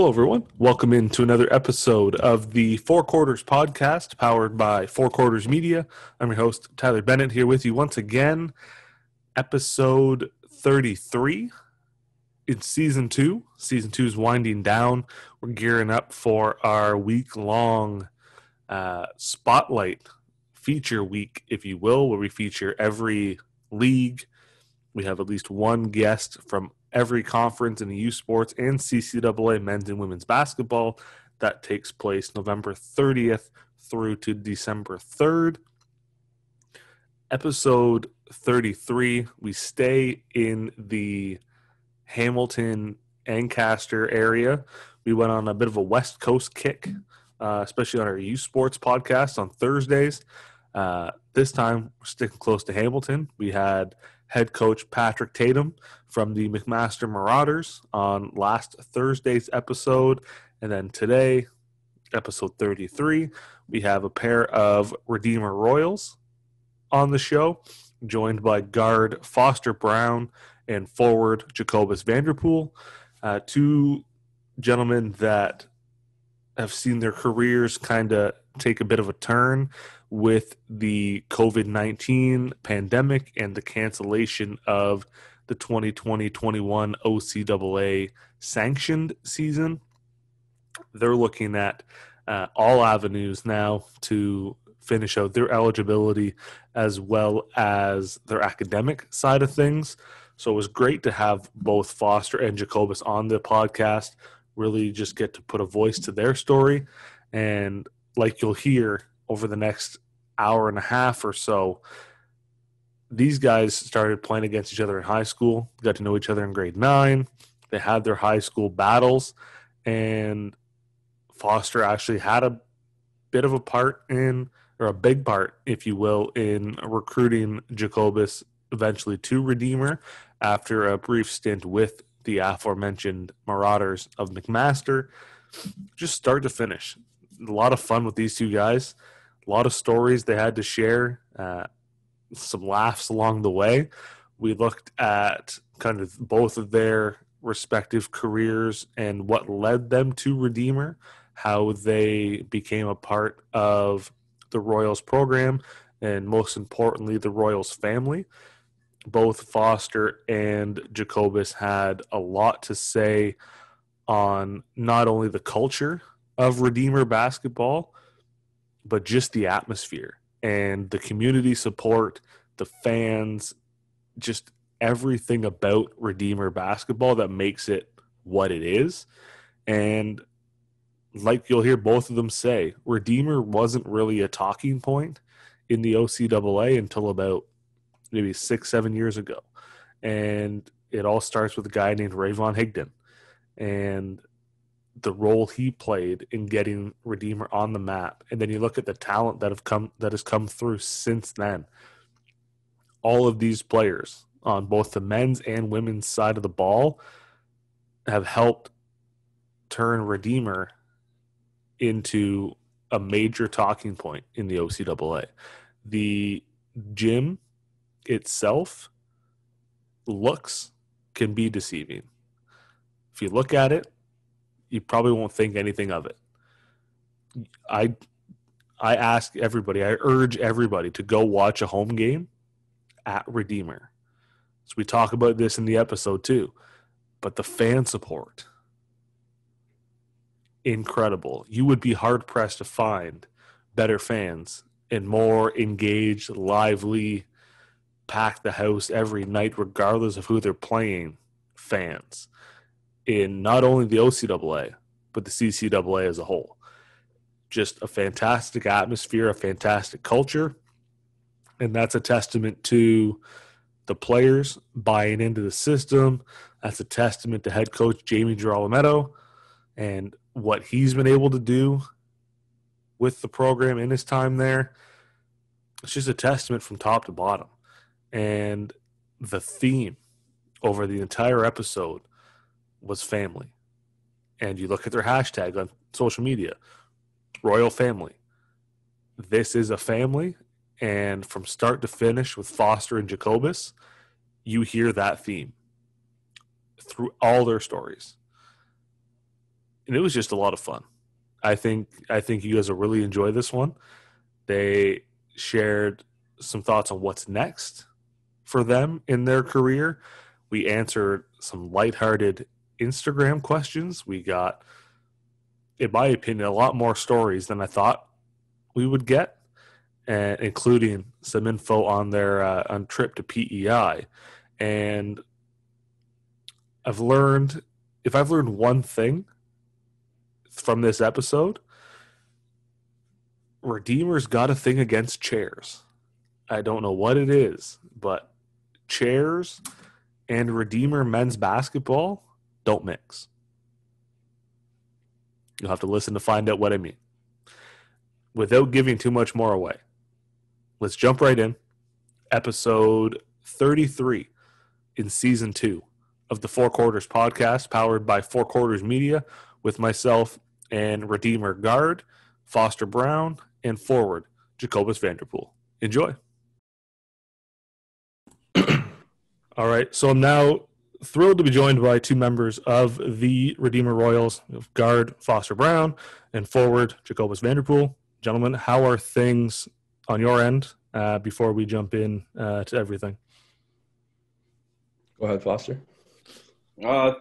Hello, everyone. Welcome into another episode of the Four Quarters podcast powered by Four Quarters Media. I'm your host, Tyler Bennett, here with you once again. Episode 33 in Season 2. Season 2 is winding down. We're gearing up for our week-long spotlight feature week, if you will, where we feature every league. We have at least one guest from every conference in the U Sports and CCAA men's and women's basketball. That takes place November 30th through to December 3rd. Episode 33, we stay in the Hamilton, Ancaster area. We went on a bit of a West Coast kick, especially on our U Sports podcast on Thursdays. This time, we're sticking close to Hamilton. We had head coach Patrick Tatum from the McMaster Marauders on last Thursday's episode. And then today, episode 33, we have a pair of Redeemer Royals on the show, joined by guard Foster Brown and forward Jacobus Vanderpol, two gentlemen that have seen their careers kind of take a bit of a turn with the COVID-19 pandemic and the cancellation of the 2020-21 OCAA sanctioned season. They're looking at all avenues now to finish out their eligibility as well as their academic side of things. So it was great to have both Foster and Jacobus on the podcast, really just get to put a voice to their story. And like you'll hear over the next hour and a half or so, these guys started playing against each other in high school, got to know each other in grade 9. They had their high school battles, and Foster actually had a bit of a part in, or a big part, if you will, in recruiting Jacobus eventually to Redeemer after a brief stint with the aforementioned Marauders of McMaster. Just start to finish. A lot of fun with these two guys. A lot of stories they had to share. Some laughs along the way. We looked at kind of both of their respective careers and what led them to Redeemer, how they became a part of the Royals program, and most importantly, the Royals family. Both Foster and Jacobus had a lot to say on not only the culture of Redeemer basketball, but just the atmosphere and the community support, the fans, just everything about Redeemer basketball that makes it what it is. And like you'll hear both of them say, Redeemer wasn't really a talking point in the OCAA until about maybe 6-7 years ago. And it all starts with a guy named Rayvon Higdon and the role he played in getting Redeemer on the map. And then you look at the talent that has come through since then. All of these players on both the men's and women's side of the ball have helped turn Redeemer into a major talking point in the OCAA. The gym itself can be deceiving. If you look at it, you probably won't think anything of it. I urge everybody to go watch a home game at Redeemer. So we talk about this in the episode too. But the fan support, incredible. You would be hard-pressed to find better fans and more engaged, lively, pack the house every night regardless of who they're playing fans in not only the OCAA, but the CCAA as a whole. Just a fantastic atmosphere, a fantastic culture, and that's a testament to the players buying into the system. That's a testament to head coach Jamie Girolametto and what he's been able to do with the program in his time there. It's just a testament from top to bottom. And the theme over the entire episode was family. And you look at their hashtag on social media, Royal Family. This is a family, and from start to finish with Foster and Jacobus, you hear that theme through all their stories. and it was just a lot of fun. I think you guys will really enjoy this one. They shared some thoughts on what's next for them in their career. We answered some lighthearted Instagram questions. We got, in my opinion, a lot more stories than I thought we would get, and including some info on their on trip to PEI. And if I've learned one thing from this episode, Redeemer's got a thing against chairs. I don't know what it is, but chairs and Redeemer men's basketball don't mix. You'll have to listen to find out what I mean. Without giving too much more away, let's jump right in. Episode 33 in season 2 of the Four Quarters podcast, powered by Four Quarters Media, with myself and Redeemer guard Foster Brown and forward Jacobus Vanderpol. Enjoy. All right, so I'm now thrilled to be joined by two members of the Redeemer Royals, guard Foster Brown and forward Jacobus Vanderpol. Gentlemen, how are things on your end before we jump in to everything? Go ahead, Foster.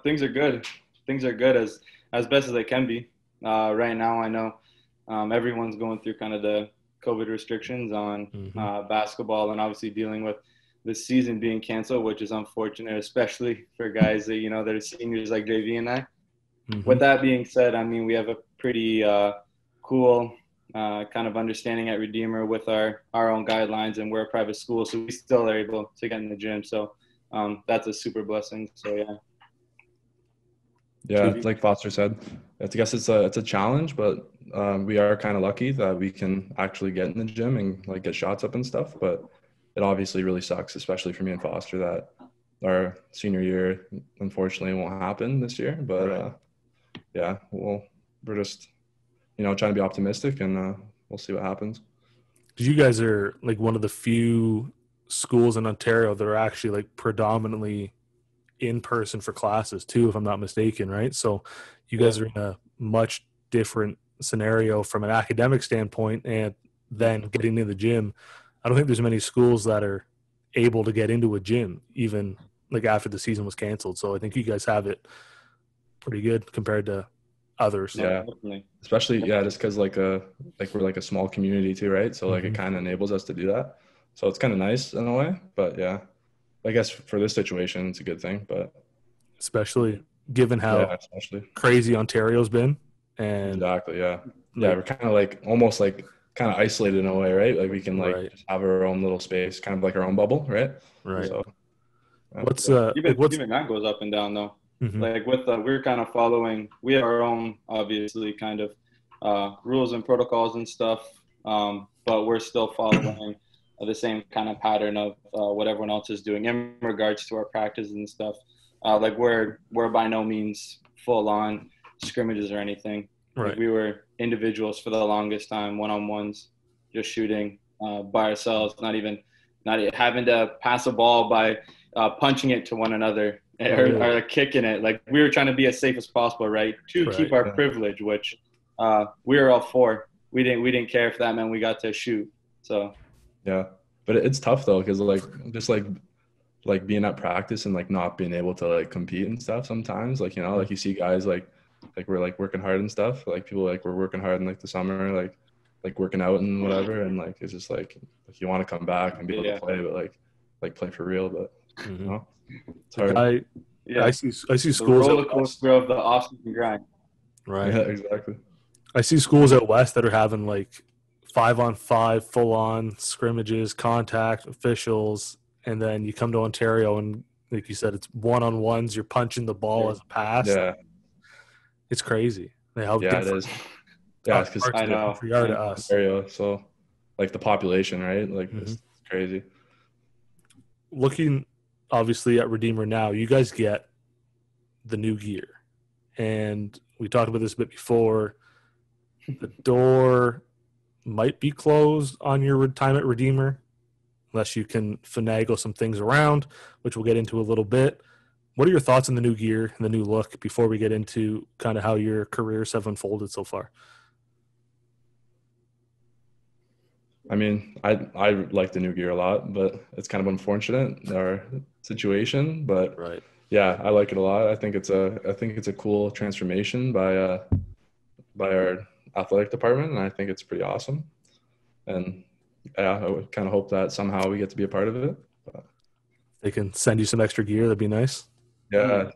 Things are good. Things are good as best as they can be. Right now, I know everyone's going through kind of the COVID restrictions on basketball, and obviously dealing with the season being canceled, which is unfortunate, especially for guys that, that are seniors like JV and I. With that being said, I mean, we have a pretty cool kind of understanding at Redeemer with our own guidelines, and we're a private school, so we still are able to get in the gym. So that's a super blessing. So yeah. Yeah, like Foster said, I guess it's a challenge, but we are kind of lucky that we can actually get in the gym and like get shots up and stuff. But it obviously really sucks, especially for me and Foster, that our senior year unfortunately won't happen this year. But yeah, we're just trying to be optimistic, and we'll see what happens. You guys are like one of the few schools in Ontario that are actually like predominantly in person for classes too, if I'm not mistaken, right? So you guys are in a much different scenario from an academic standpoint, and then getting in the gym. I don't think there's many schools that are able to get into a gym even like after the season was canceled. So I think you guys have it pretty good compared to others. Yeah, especially just because we're like a small community too, right? So like it kind of enables us to do that. So it's kind of nice in a way, but yeah, I guess for this situation, it's a good thing. But especially given how crazy Ontario's been, and exactly, we're kind of like almost like kind of isolated in a way, right? Like we can just have our own little space, kind of like our own bubble, right? Right. So even that goes up and down though. Like with we're kind of following. We have our own obviously kind of rules and protocols and stuff, but we're still following the same kind of pattern of what everyone else is doing in regards to our practices and stuff. Like we're by no means full on scrimmages or anything. Right. Like we were individuals for the longest time, one-on-ones, just shooting by ourselves, not having to pass a ball by punching it to one another or kicking it. Like we were trying to be as safe as possible, right? To keep our privilege, which we were all for. We didn't care if that meant we got to shoot. So yeah, but it's tough though, because like being at practice and like not being able to like compete and stuff sometimes, like like you see guys like we're like working hard and stuff, like people like we're working hard in like the summer, like working out and whatever, and like it's just like you want to come back and be able to play, but like play for real, but it's hard. I see schools the roller coaster of the off-season grind. Right. Yeah, exactly. I see schools out west that are having like 5-on-5 full-on scrimmages, contact, officials, and then you come to Ontario and, like you said, it's one-on-ones. You're punching the ball as a pass. Yeah, it's crazy. It is. Yeah, it's because I know. To us. Ontario, so like the population, right? Like it's crazy. Looking obviously at Redeemer now, you guys get the new gear, and we talked about this a bit before. The door might be closed on your time at Redeemer unless you can finagle some things around, which we'll get into a little bit. What are your thoughts on the new gear and the new look before we get into kind of how your careers have unfolded so far? I mean, I like the new gear a lot, but it's kind of unfortunate our situation. But Right. yeah, I like it a lot. I think it's a cool transformation by our athletic department, and I think it's pretty awesome. And yeah, I would kind of hope that somehow we get to be a part of it. But They can send you some extra gear. That'd be nice. yeah,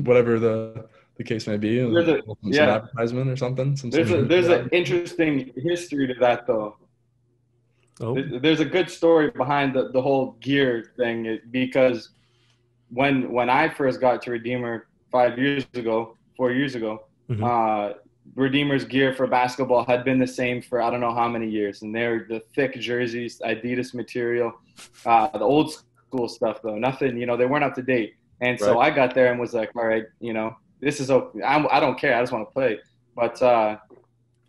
whatever the case may be, some advertisement or something. There's an interesting history to that though. Oh. There's a good story behind the whole gear thing because when I first got to Redeemer 4 years ago, Redeemer's gear for basketball had been the same for I don't know how many years, and they're the thick jerseys, Adidas material, the old school stuff though. Nothing, they weren't up to date. And so I got there and was like, all right, this is okay. I don't care. I just want to play. But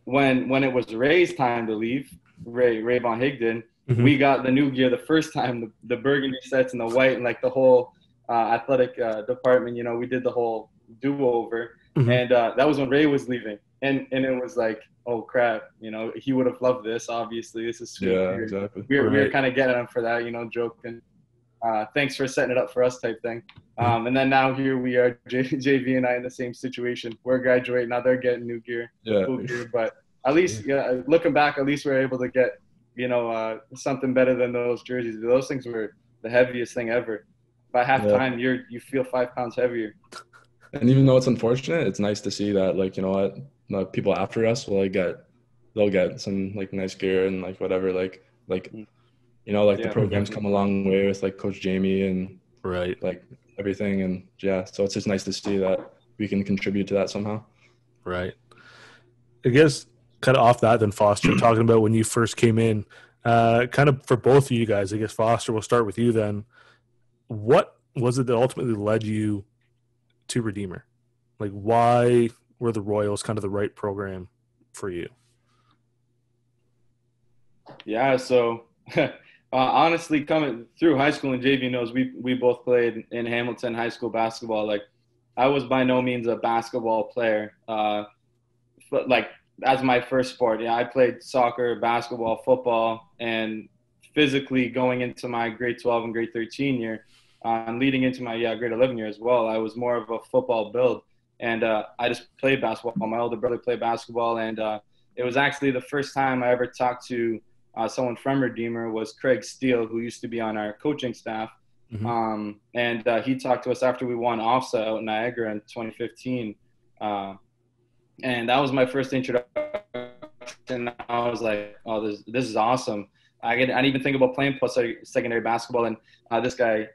when it was Ray's time to leave, Ray Von Higdon, we got the new gear the first time, the burgundy sets and the white and like the whole athletic department. We did the whole do-over. And that was when Ray was leaving. And it was like, oh, crap, he would have loved this, obviously. This is sweet. Yeah, exactly. We were kind of getting him for that, joking. Thanks for setting it up for us type thing. And then now here we are, JV and I in the same situation. We're graduating. Now they're getting new gear. Yeah. Cool gear. But at least, looking back, at least we're able to get, something better than those jerseys. Those things were the heaviest thing ever. By halftime, you feel 5 pounds heavier. And even though it's unfortunate, it's nice to see that, like, people after us will they'll get some like nice gear and like whatever, like the program's come a long way with like Coach Jamie and like everything, and so it's just nice to see that we can contribute to that somehow. Right. I guess kind of off that then, Foster, talking about when you first came in, kind of for both of you guys, I guess Foster, we'll start with you then. What was it that ultimately led you to Redeemer? Like, why were the Royals kind of the right program for you? Yeah, so honestly, coming through high school, and JV knows we both played in Hamilton high school basketball. Like, I was by no means a basketball player, but like as my first sport, I played soccer, basketball, football, and physically going into my grade 12 and grade 13 year, and leading into my grade 11 year as well, I was more of a football build, and I just played basketball. My older brother played basketball, and it was actually the first time I ever talked to someone from Redeemer was Craig Steele, who used to be on our coaching staff. And he talked to us after we won OFSA out in Niagara in 2015. And that was my first introduction. I was like, oh, this is awesome. I didn't even think about playing post-secondary basketball. And this guy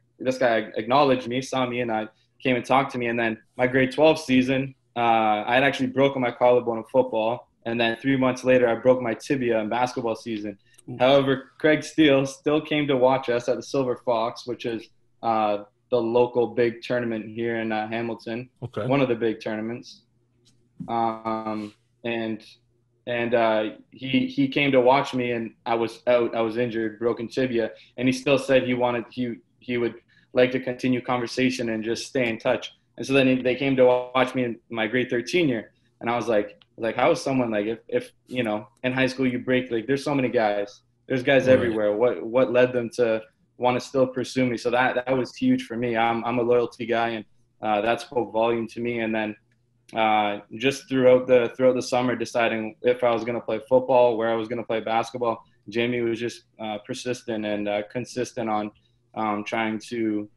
acknowledged me, saw me, and came and talked to me. And then my grade 12 season, I had actually broken my collarbone in football. And then 3 months later, I broke my tibia in basketball season. However, Craig Steele still came to watch us at the Silver Fox, which is the local big tournament here in Hamilton. Okay. One of the big tournaments. And he came to watch me, and I was out. I was injured, broken tibia, and he still said he would like to continue conversation and just stay in touch. And so then they came to watch me in my grade 13 year, and I was like, how is someone like if in high school you break, like there's so many guys, there's guys everywhere. What led them to want to still pursue me? So that was huge for me. I'm a loyalty guy, and that spoke volume to me. And then just throughout the summer, deciding if I was going to play football, where I was going to play basketball, Jamie was just persistent and consistent on trying to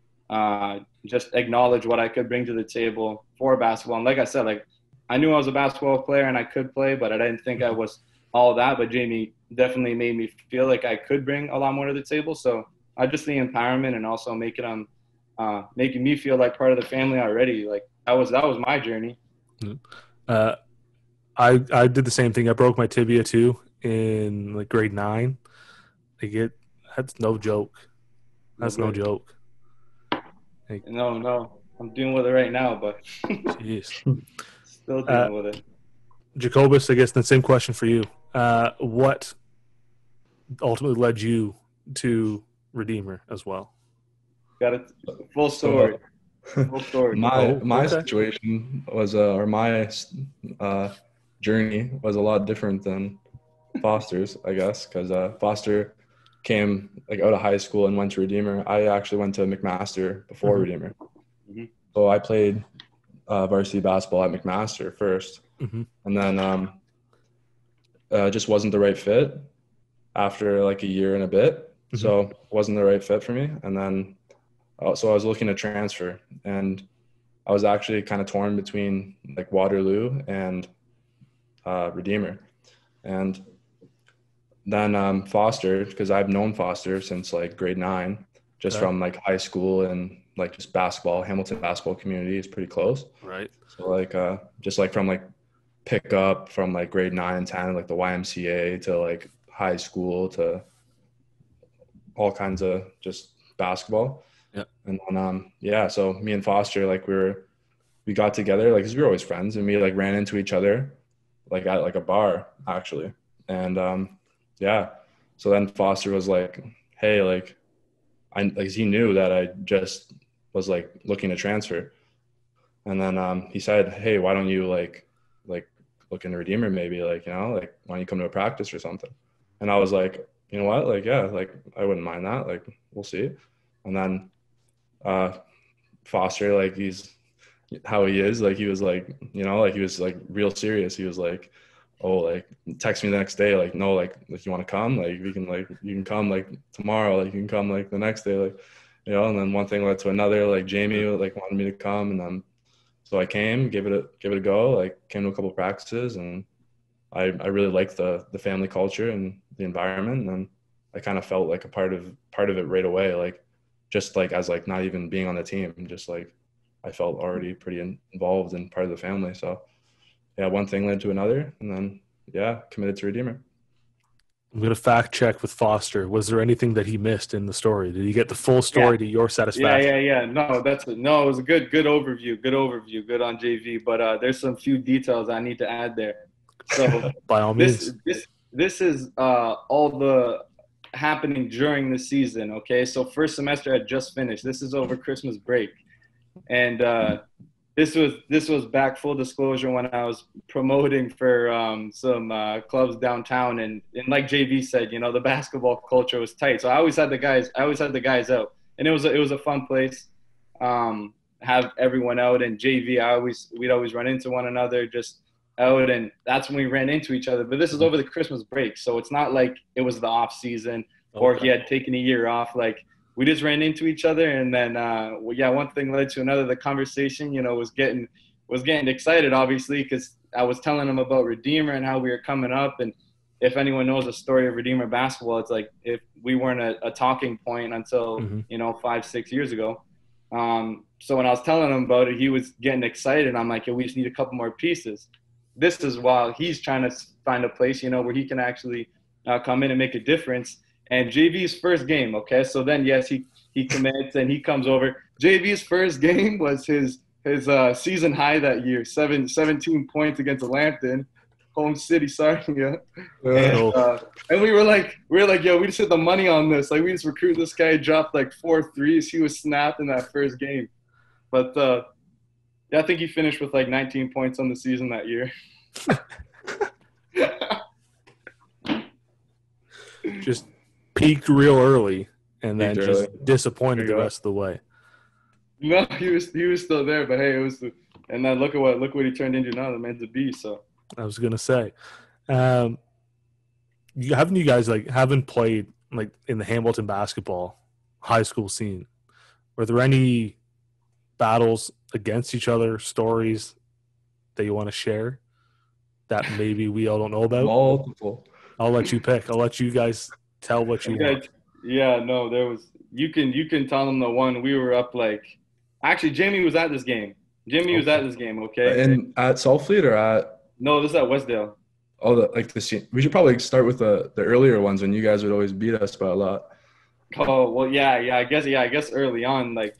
just acknowledge what I could bring to the table for basketball. And like I said, like I knew I was a basketball player and I could play, but I didn't think I was all that. But Jamie definitely made me feel like I could bring a lot more to the table. So I just the empowerment and also making me feel like part of the family already. Like that was my journey. I did the same thing. I broke my tibia too in like grade 9. That's no joke. That's no joke. Like, no, I'm dealing with it right now, but jeez. Still dealing with it. Jacobus, I guess the same question for you. What ultimately led you to Redeemer as well? Got it. Full story. Full story. My Okay. situation was, or my journey was a lot different than Foster's, I guess, because Foster came like out of high school and went to Redeemer. I actually went to McMaster before Redeemer. Mhm. So I played varsity basketball at McMaster first, and then just wasn't the right fit after like a year and a bit. So it wasn't the right fit for me. And then so I was looking to transfer, and I was actually kind of torn between like Waterloo and Redeemer. And then Foster, because I've known Foster since like grade 9, just from like high school and like just basketball. Hamilton basketball community is pretty close. Right. So like just like from like pick up from like grade 9 and 10, like the YMCA to like high school to all kinds of just basketball. Yeah. And then so me and Foster, like we got together, like, 'cause we were always friends, and we like ran into each other like at like a bar actually. And so then Foster was like, hey, like he knew that I just was like looking to transfer. And then he said, hey, why don't you like look into Redeemer, maybe, like, like, why don't you come to a practice or something? And I was like, you know what, like, yeah, like I wouldn't mind that, like we'll see. And then Foster, like, he's how he is, like he was like, like he was like real serious. He was like, oh, like text me the next day, like, no, like you want to come, like we can, like you can come like tomorrow, like you can come like the next day, like, and then one thing led to another, like Jamie like wanted me to come, and then so I came, give it a go, like came to a couple of practices, and I really liked the family culture and the environment, and I kind of felt like a part of it right away, like just like as like not even being on the team, just like I felt already pretty involved and part of the family. So yeah, one thing led to another, and then committed to Redeemer. I'm going to fact check with Foster. Was there anything that he missed in the story? Did he get the full story to your satisfaction? Yeah. No, it was a good overview. Good on JV. But there's some few details I need to add there. So by all means, this is all the happening during the season. Okay, so first semester had just finished. This is over Christmas break, and this was back, full disclosure, when I was promoting for some clubs downtown, and like JV said, the basketball culture was tight. So I always had the guys out, and it was a fun place. Have everyone out, and JV, we'd always run into one another just out, and that's when we ran into each other. But this is over the Christmas break, so it's not like it was the off season or he had taken a year off. Like, we just ran into each other, and then one thing led to another. The conversation, was getting excited, obviously, because I was telling him about Redeemer and how we were coming up. And if anyone knows the story of Redeemer basketball, it's like if we weren't a talking point until 5-6 years ago. So when I was telling him about it, he was getting excited. I'm like, we just need a couple more pieces. This is while he's trying to find a place, where he can actually come in and make a difference. And JV's first game, okay? So then, yes, he commits and he comes over. JV's first game was his season high that year, 17 points against Lambton, home city, Sarnia. And we were like, yo, we just hit the money on this. Like, we just recruit this guy, dropped like 4 threes. He was snapped in that first game. But I think he finished with like 19 points on the season that year. Just peaked real early, and then just disappointed the rest of the way. No, he was still there, but hey, it was. And then look what he turned into now. The man's a beast. So I was gonna say, you guys haven't played like in the Hamilton basketball high school scene? Were there any battles against each other, stories that you want to share that maybe we all don't know about? Multiple. I'll let you pick. I'll let you guys tell what you want. Yeah, no, there was. You can tell them the one we were up like. Actually, Jamie was at this game. Was at this game. Okay. And at Saltfleet or at? No, this is at Westdale. Oh, we should probably start with the earlier ones when you guys would always beat us by a lot. Oh well, yeah. I guess early on, like.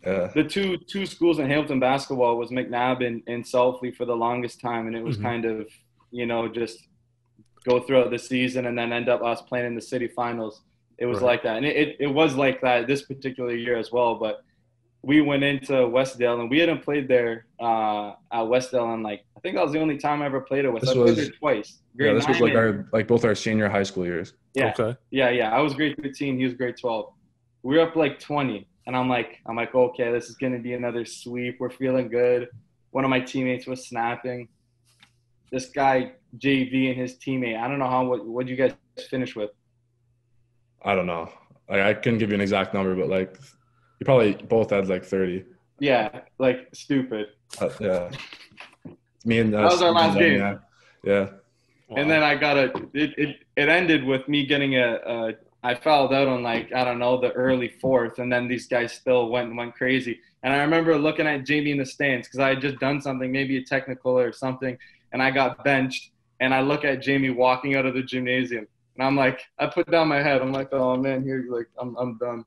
Yeah. The two schools in Hamilton basketball was McNabb and Saltfleet for the longest time, and it was kind of, just go throughout the season and then end up us playing in the city finals. It was like that, and it was like that this particular year as well. But we went into Westdale, and we hadn't played there at Westdale, and I think that was the only time I ever played at Westdale. I played there twice. This was both our senior high school years. Yeah. Okay. Yeah. I was grade 13. He was grade 12. We were up 20, and I'm like, okay, this is gonna be another sweep. We're feeling good. One of my teammates was snapping. This guy JV and his teammate. I don't know what you guys finish with. I don't know. I couldn't give you an exact number, but you probably both had 30. Yeah, stupid. Yeah. Me and that was our last game. Yeah. Wow. And then I got it ended with me getting I fouled out on the early fourth, and then these guys still went crazy. And I remember looking at Jamie in the stands because I had just done something, maybe a technical or something, and I got benched. And I look at Jamie walking out of the gymnasium, and I'm like, I put down my head. I'm like, oh man, I'm done.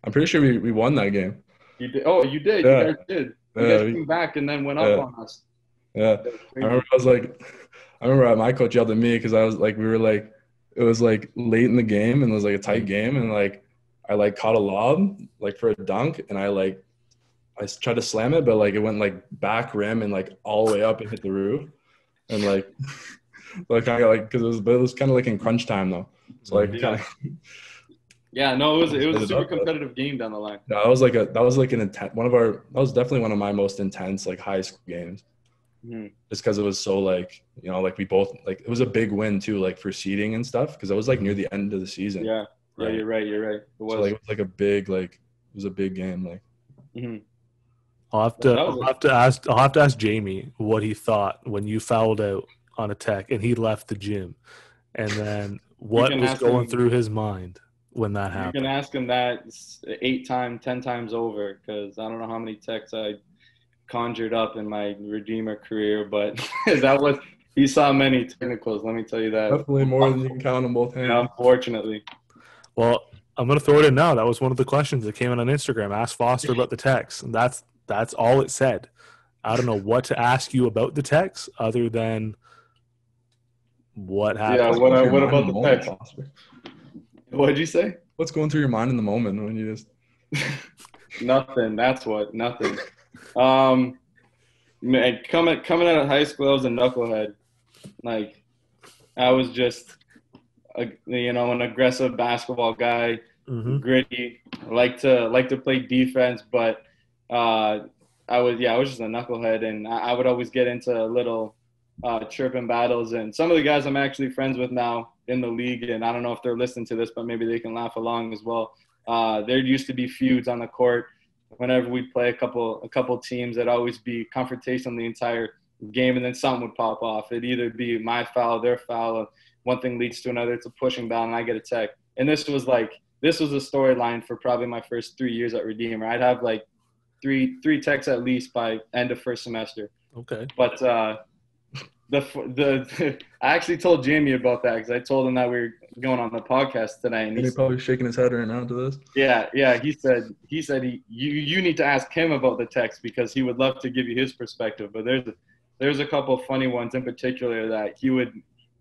I'm pretty sure we won that game. You did? Oh, you did. Yeah. You guys did. You guys came back and then went up on us. Yeah. I remember my coach yelled at me because I was it was late in the game, and it was a tight game, and I caught a lob for a dunk, and I tried to slam it, but it went back rim and all the way up and hit the roof, and because it was kind of in crunch time though, so yeah, no, it was a super competitive game down the line. Yeah, that was an intense that was definitely one of my most intense high school games. Mm-hmm. Just because it was so we both it was a big win too for seeding and stuff because it was near the end of the season. Yeah, right? You're right. It was so, it was a big it was a big game Mm-hmm. I'll have to ask Jamie what he thought when you fouled out on a tech and he left the gym, and then what was going through his mind when that happened. You can ask him that 10 times over because I don't know how many techs I conjured up in my Redeemer career, but he saw many technicals, let me tell you that. Definitely more than you can count on both hands. Yeah, unfortunately. Well, I'm going to throw it in now. That was one of the questions that came in on Instagram. Ask Foster about the techs, and that's all it said. I don't know what to ask you about the techs other than what happened. Yeah, what about the techs? What did you say? What's going through your mind in the moment when you just Nothing. That's what. Nothing. Man, coming out of high school, I was a knucklehead. I was just, an aggressive basketball guy, gritty. Like to play defense, but I was just a knucklehead, and I would always get into little chirping battles. And some of the guys I'm actually friends with now in the league, and I don't know if they're listening to this, but maybe they can laugh along as well. There used to be feuds on the court. Whenever we play a couple teams, it'd always be confrontation the entire game, and then something would pop off. It'd either be my foul, their foul, one thing leads to another. It's a pushing battle, and I get a tech. And this was a storyline for probably my first 3 years at Redeemer. I'd have three techs at least by end of first semester. Okay. But I actually told Jamie about that because I told him that we were going on the podcast today, and he's probably shaking his head right now to this. Yeah. He said you need to ask him about the text because he would love to give you his perspective. But there's a couple of funny ones in particular that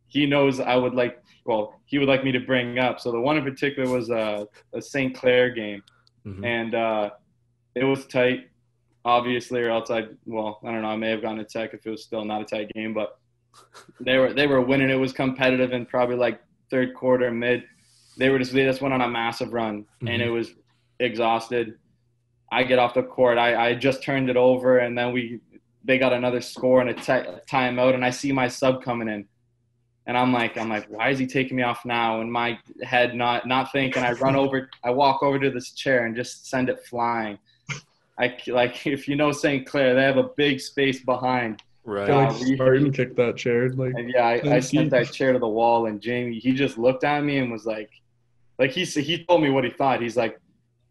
he knows I would like. Well, he would like me to bring up. So the one in particular was a St. Clair game, and it was tight, obviously, or else I don't know. I may have gotten a tech if it was still not a tight game, but they were winning. It was competitive, and probably third quarter, mid, they just went on a massive run, and it was exhausted. I get off the court. I just turned it over, and then they got another score and a timeout, and I see my sub coming in, and I'm like, why is he taking me off now? And my head not thinking. I walk over to this chair and just send it flying. If you know St. Clair, they have a big space behind. Right. Spartan kicked that chair. I sent that chair to the wall, and Jamie, he just looked at me and was he told me what he thought. He's like,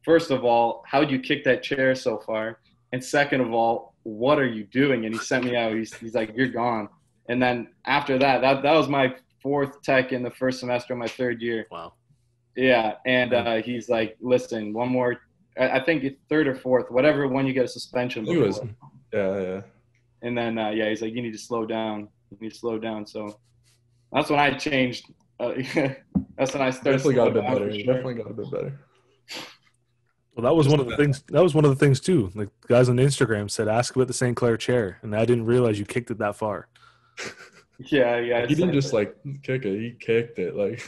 first of all, how'd you kick that chair so far? And second of all, what are you doing? And he sent me out. He's like, you're gone. And then after that was my fourth tech in the first semester of my third year. Wow. Yeah. And he's like, listen, one more, I think it's third or fourth, whatever one you get a suspension. Yeah. And then, he's like, you need to slow down. So that's when I changed. That's when I started. Definitely got a bit better. Well, that was one of the things. That was one of the things too. Like guys on Instagram said, ask about the St. Clair chair, and I didn't realize you kicked it that far. Yeah. He didn't just like kick it; he kicked it. Like,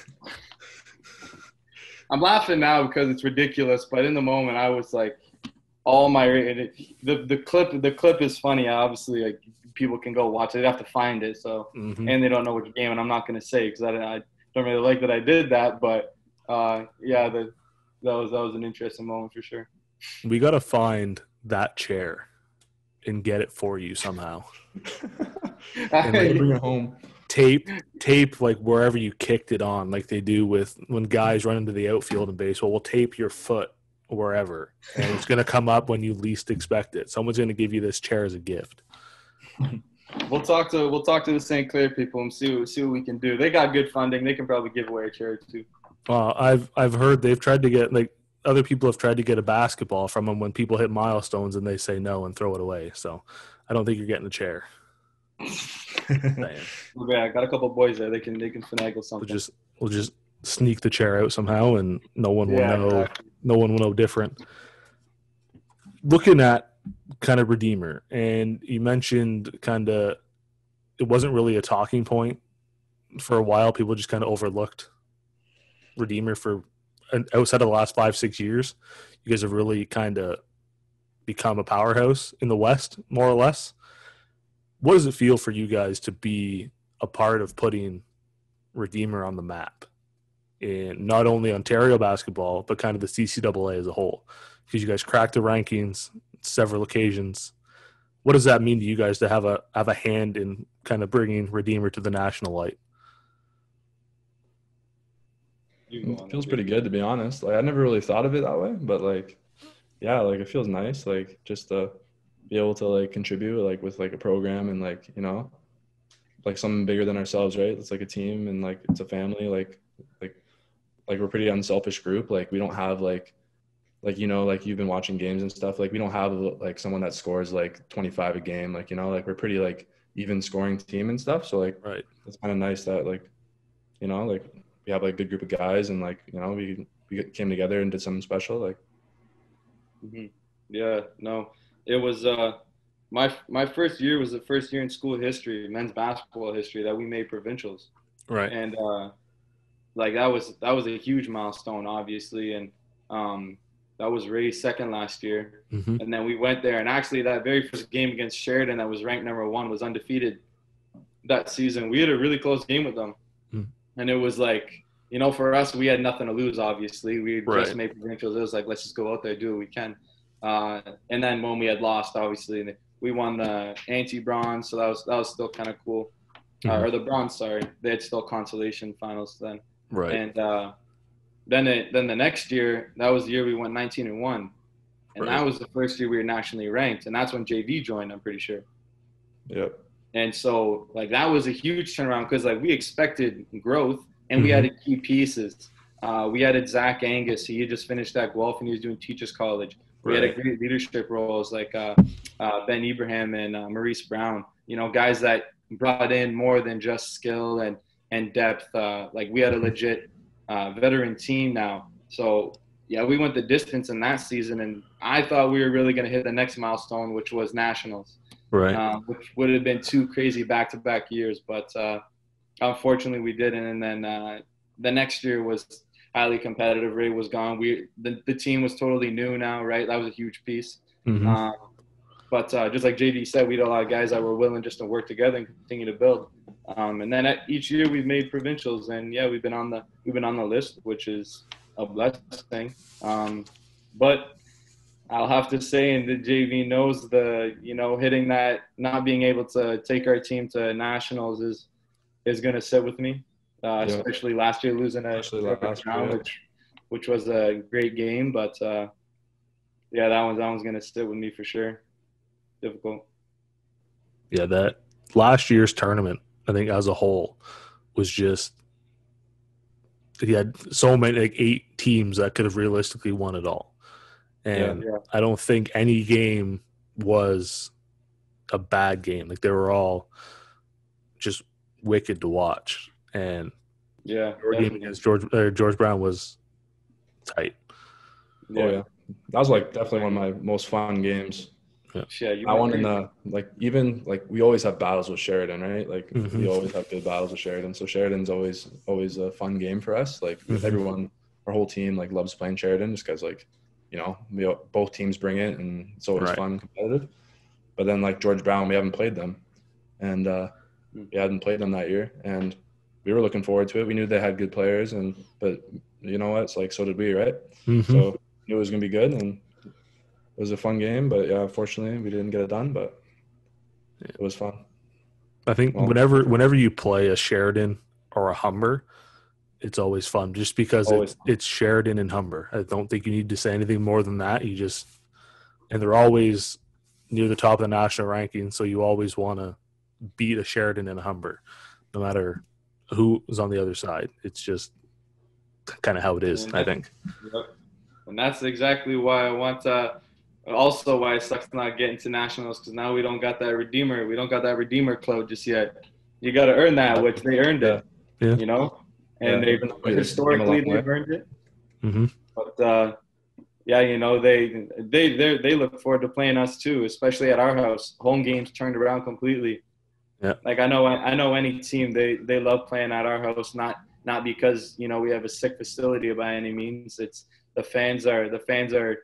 I'm laughing now because it's ridiculous, but in the moment I was like, the clip is funny. Obviously, like people can go watch it. They have to find it. So and they don't know which game, and I'm not going to say because I don't really like that I did that. But that was an interesting moment for sure. We got to find that chair and get it for you somehow. and like, bring it home. Tape like wherever you kicked it on, like they do with when guys run into the outfield in baseball. We'll tape your foot wherever, and it's going to come up when you least expect it. Someone's going to give you this chair as a gift. We'll talk to the St. Clair people and see what we can do. They got good funding. They can probably give away a chair too. I've heard they've tried to get like other people have tried to get a basketball from them when people hit milestones and they say no and throw it away. So I don't think you're getting a chair. Yeah, I got a couple of boys there. They can finagle something. We'll just sneak the chair out somehow, and no one will know. Exactly. No one will know different. Looking at kind of Redeemer, and you mentioned kind of it wasn't really a talking point for a while. People just kind of overlooked Redeemer for outside of the last 5-6 years. You guys have really kind of become a powerhouse in the West, more or less. What does it feel for you guys to be a part of putting Redeemer on the map in not only Ontario basketball, but kind of the CCAA as a whole? Because you guys cracked the rankings several occasions. What does that mean to you guys to have a hand in kind of bringing Redeemer to the national light? It feels pretty good, to be honest. Like I never really thought of it that way, but like, yeah, like it feels nice, like just to be able to like contribute like with like a program and like, you know, like something bigger than ourselves, right? It's like a team and like it's a family, like we're a pretty unselfish group. Like we don't have like you know, like you've been watching games and stuff, like we don't have like someone that scores like 25 a game, like, you know, like we're pretty like even scoring team and stuff. So like right, it's kind of nice that like, you know, like we have like a good group of guys and like, you know, we came together and did something special. Like yeah, no, it was my first year was the first year in school history, men's basketball history, that we made provincials, right? And like that was a huge milestone, obviously, and that was Ray's second last year. And then we went there, and actually that very first game against Sheridan, that was ranked number 1, was undefeated that season. We had a really close game with them, and it was like, you know, for us, we had nothing to lose. Obviously, we just made provincials. It was like, let's just go out there, do what we can. And then when we had lost, obviously, we won the anti-bronze, so that was still kind of cool. Or the bronze, sorry. They had still consolation finals then. Right. And then the next year, that was the year we went 19-1, and that was the first year we were nationally ranked, and that's when JV joined, I'm pretty sure. Yep. And so like that was a huge turnaround because like we expected growth, and we added key pieces. We added Zach Angus. He had just finished at Guelph and he was doing Teachers College. We had a great leadership roles like Ben Ibrahim and Maurice Brown. You know, guys that brought in more than just skill and depth. Like we had a legit veteran team now. So yeah, we went the distance in that season, and I thought we were really going to hit the next milestone, which was nationals. Right. Which would have been 2 crazy back-to-back years, but unfortunately we didn't. And then the next year was highly competitive. Ray was gone. The team was totally new now, right? That was a huge piece. But just like JD said, we had a lot of guys that were willing just to work together and continue to build. And then each year we've made provincials, and yeah, we've been on the list, which is a blessing. But I'll have to say, and the JV knows, hitting that, not being able to take our team to nationals is going to sit with me. Especially last year, losing which was a great game, but yeah, that one's going to sit with me for sure. Difficult. Yeah, that last year's tournament, I think as a whole, was just, he had so many, like 8 teams that could have realistically won it all. And I don't think any game was a bad game. Like they were all just wicked to watch. And your game against George Brown was tight. Yeah. that was like definitely one of my most fun games. Yeah, you I went won in crazy. the like we always have battles with Sheridan, right? Like we Mm-hmm. always have good battles with Sheridan. So Sheridan's always a fun game for us. Like Mm-hmm. everyone, our whole team like loves playing Sheridan just because like both teams bring it and it's always Right. fun and competitive. But then like George Brown, we haven't played them, and we hadn't played them that year, and we were looking forward to it. We knew they had good players, but you know what? It's like so did we, right? Mm-hmm. So knew it was gonna be good, and it was a fun game. But yeah, unfortunately, we didn't get it done. But it was fun. I think Well, whenever you play a Sheridan or a Humber, it's always fun just because always it's Sheridan and Humber. I don't think you need to say anything more than that. And they're always near the top of the national ranking, so you always want to beat a Sheridan and a Humber, no matter who is on the other side. It's just kind of how it is, I think. Yep. And that's exactly why I want also why it sucks not getting to nationals, because now we don't got that redeemer clout just yet. You got to earn that, which they earned it, Yeah. you know, and yeah, they historically they've earned it. Mm-hmm. But yeah, you know, they look forward to playing us too, especially at our house. Home games turned around completely. Yeah. Like I know any team they love playing at our house, not because, you know, we have a sick facility by any means. It's the fans are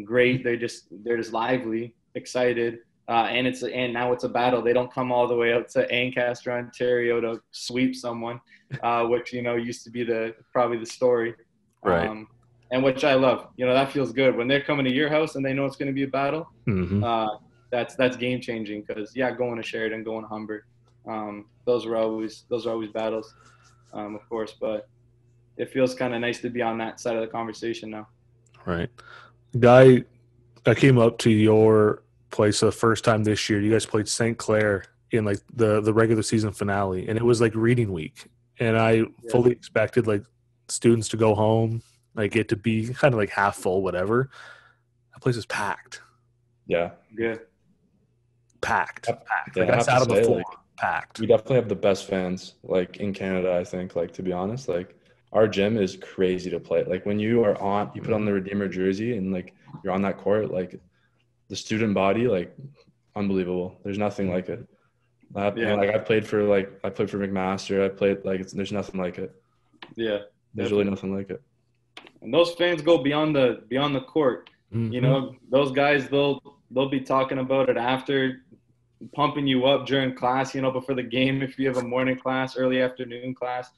great. They're just lively, excited, and now it's a battle. They don't come all the way out to Ancaster, Ontario to sweep someone, which, you know, used to be probably the story. Right. And which I love. You know, that feels good when they're coming to your house and they know it's going to be a battle. Mm-hmm. That's game changing, because going to Sheridan, going to Humber, those are always battles, of course. But it feels kind of nice to be on that side of the conversation now. Right. Guy, I came up to your place the first time this year. You guys played St. Clair in like the regular season finale, and it was like reading week. And I fully expected like students to go home, like it to be kind of like half full, whatever. That place was packed. Yeah. Good. Packed. Yeah, Like I sat on the floor, packed. We definitely have the best fans like in Canada, I think. Like to be honest, like our gym is crazy to play. Like when you put on the Redeemer jersey and like you're on that court, like the student body, like unbelievable. There's nothing like it. And like I played for McMaster. There's nothing like it. Yeah, there's really nothing like it. And those fans go beyond the court. Mm-hmm. You know, those guys they'll be talking about it after, pumping you up during class. You know, before the game, if you have a morning class, early afternoon class,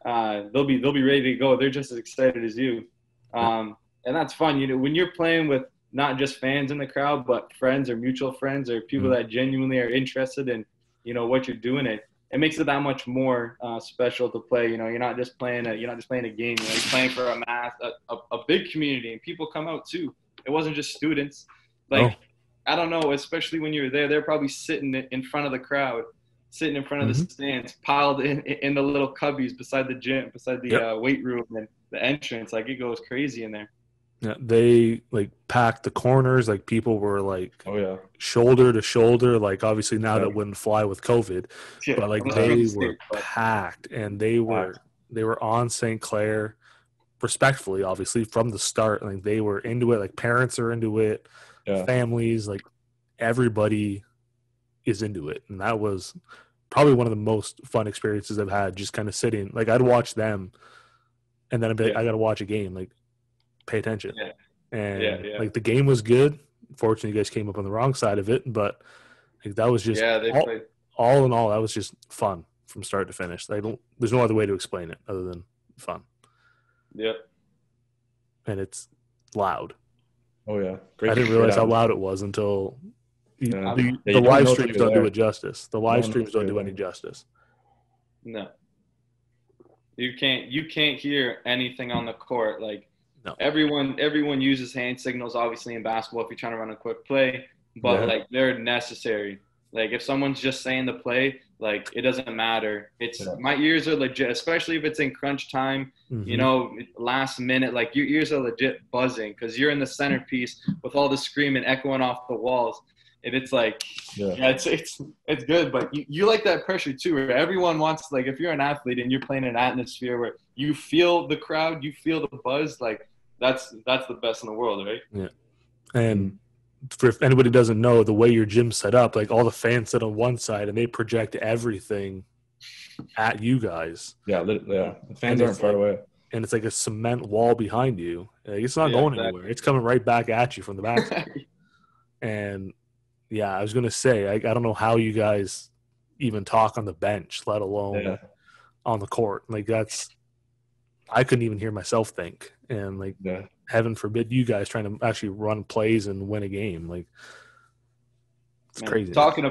they'll be ready to go. They're just as excited as you, and that's fun. You know, when you're playing with not just fans in the crowd, but friends or mutual friends or people that genuinely are interested in, you know, what you're doing. It makes it that much more special to play. You know, you're not just playing a game. You know, you're playing for a big community, and people come out too. It wasn't just students. Like, I don't know, especially when you're there, they're probably sitting in front of the crowd, sitting in front of the stands, piled in the little cubbies beside the gym, beside the weight room and the entrance. Like, it goes crazy in there. Yeah, they like packed the corners. Like people were like, shoulder to shoulder. Like obviously now that wouldn't fly with COVID, but like they were packed, and they were on St. Clair, respectfully, obviously from the start. Like they were into it. Like parents are into it, families, like everybody is into it, and that was probably one of the most fun experiences I've had. Just kind of sitting, like I'd watch them, and then I'd be like, I got to watch a game, like. Pay attention. Like the game was good. Fortunately, you guys came up on the wrong side of it, but like that was just all in all, that was just fun from start to finish. There's no other way to explain it other than fun. Yep. And it's loud. Oh yeah. I didn't realize how loud it was until the live streams don't do it justice. The live streams don't do any justice. No. You can't hear anything on the court. Like, no. Everyone uses hand signals, obviously, in basketball if you're trying to run a quick play, but like they're necessary. Like if someone's just saying the play, like it doesn't matter. My ears are legit, especially if it's in crunch time, you know, last minute, like your ears are legit buzzing because you're in the centerpiece with all the screaming echoing off the walls. And it's like, it's good, but you like that pressure too, where everyone wants, like if you're an athlete and you're playing in an atmosphere where you feel the crowd, you feel the buzz, like that's the best in the world, right? Yeah. And for if anybody doesn't know, the way your gym's set up, like all the fans sit on one side and they project everything at you guys. Yeah, the fans aren't far away. And it's like a cement wall behind you. Like, it's not going anywhere. It's coming right back at you from the back. And yeah, I was gonna say, I don't know how you guys even talk on the bench, let alone on the court. Like I couldn't even hear myself think. And like, heaven forbid you guys trying to actually run plays and win a game. Like, it's crazy. Talking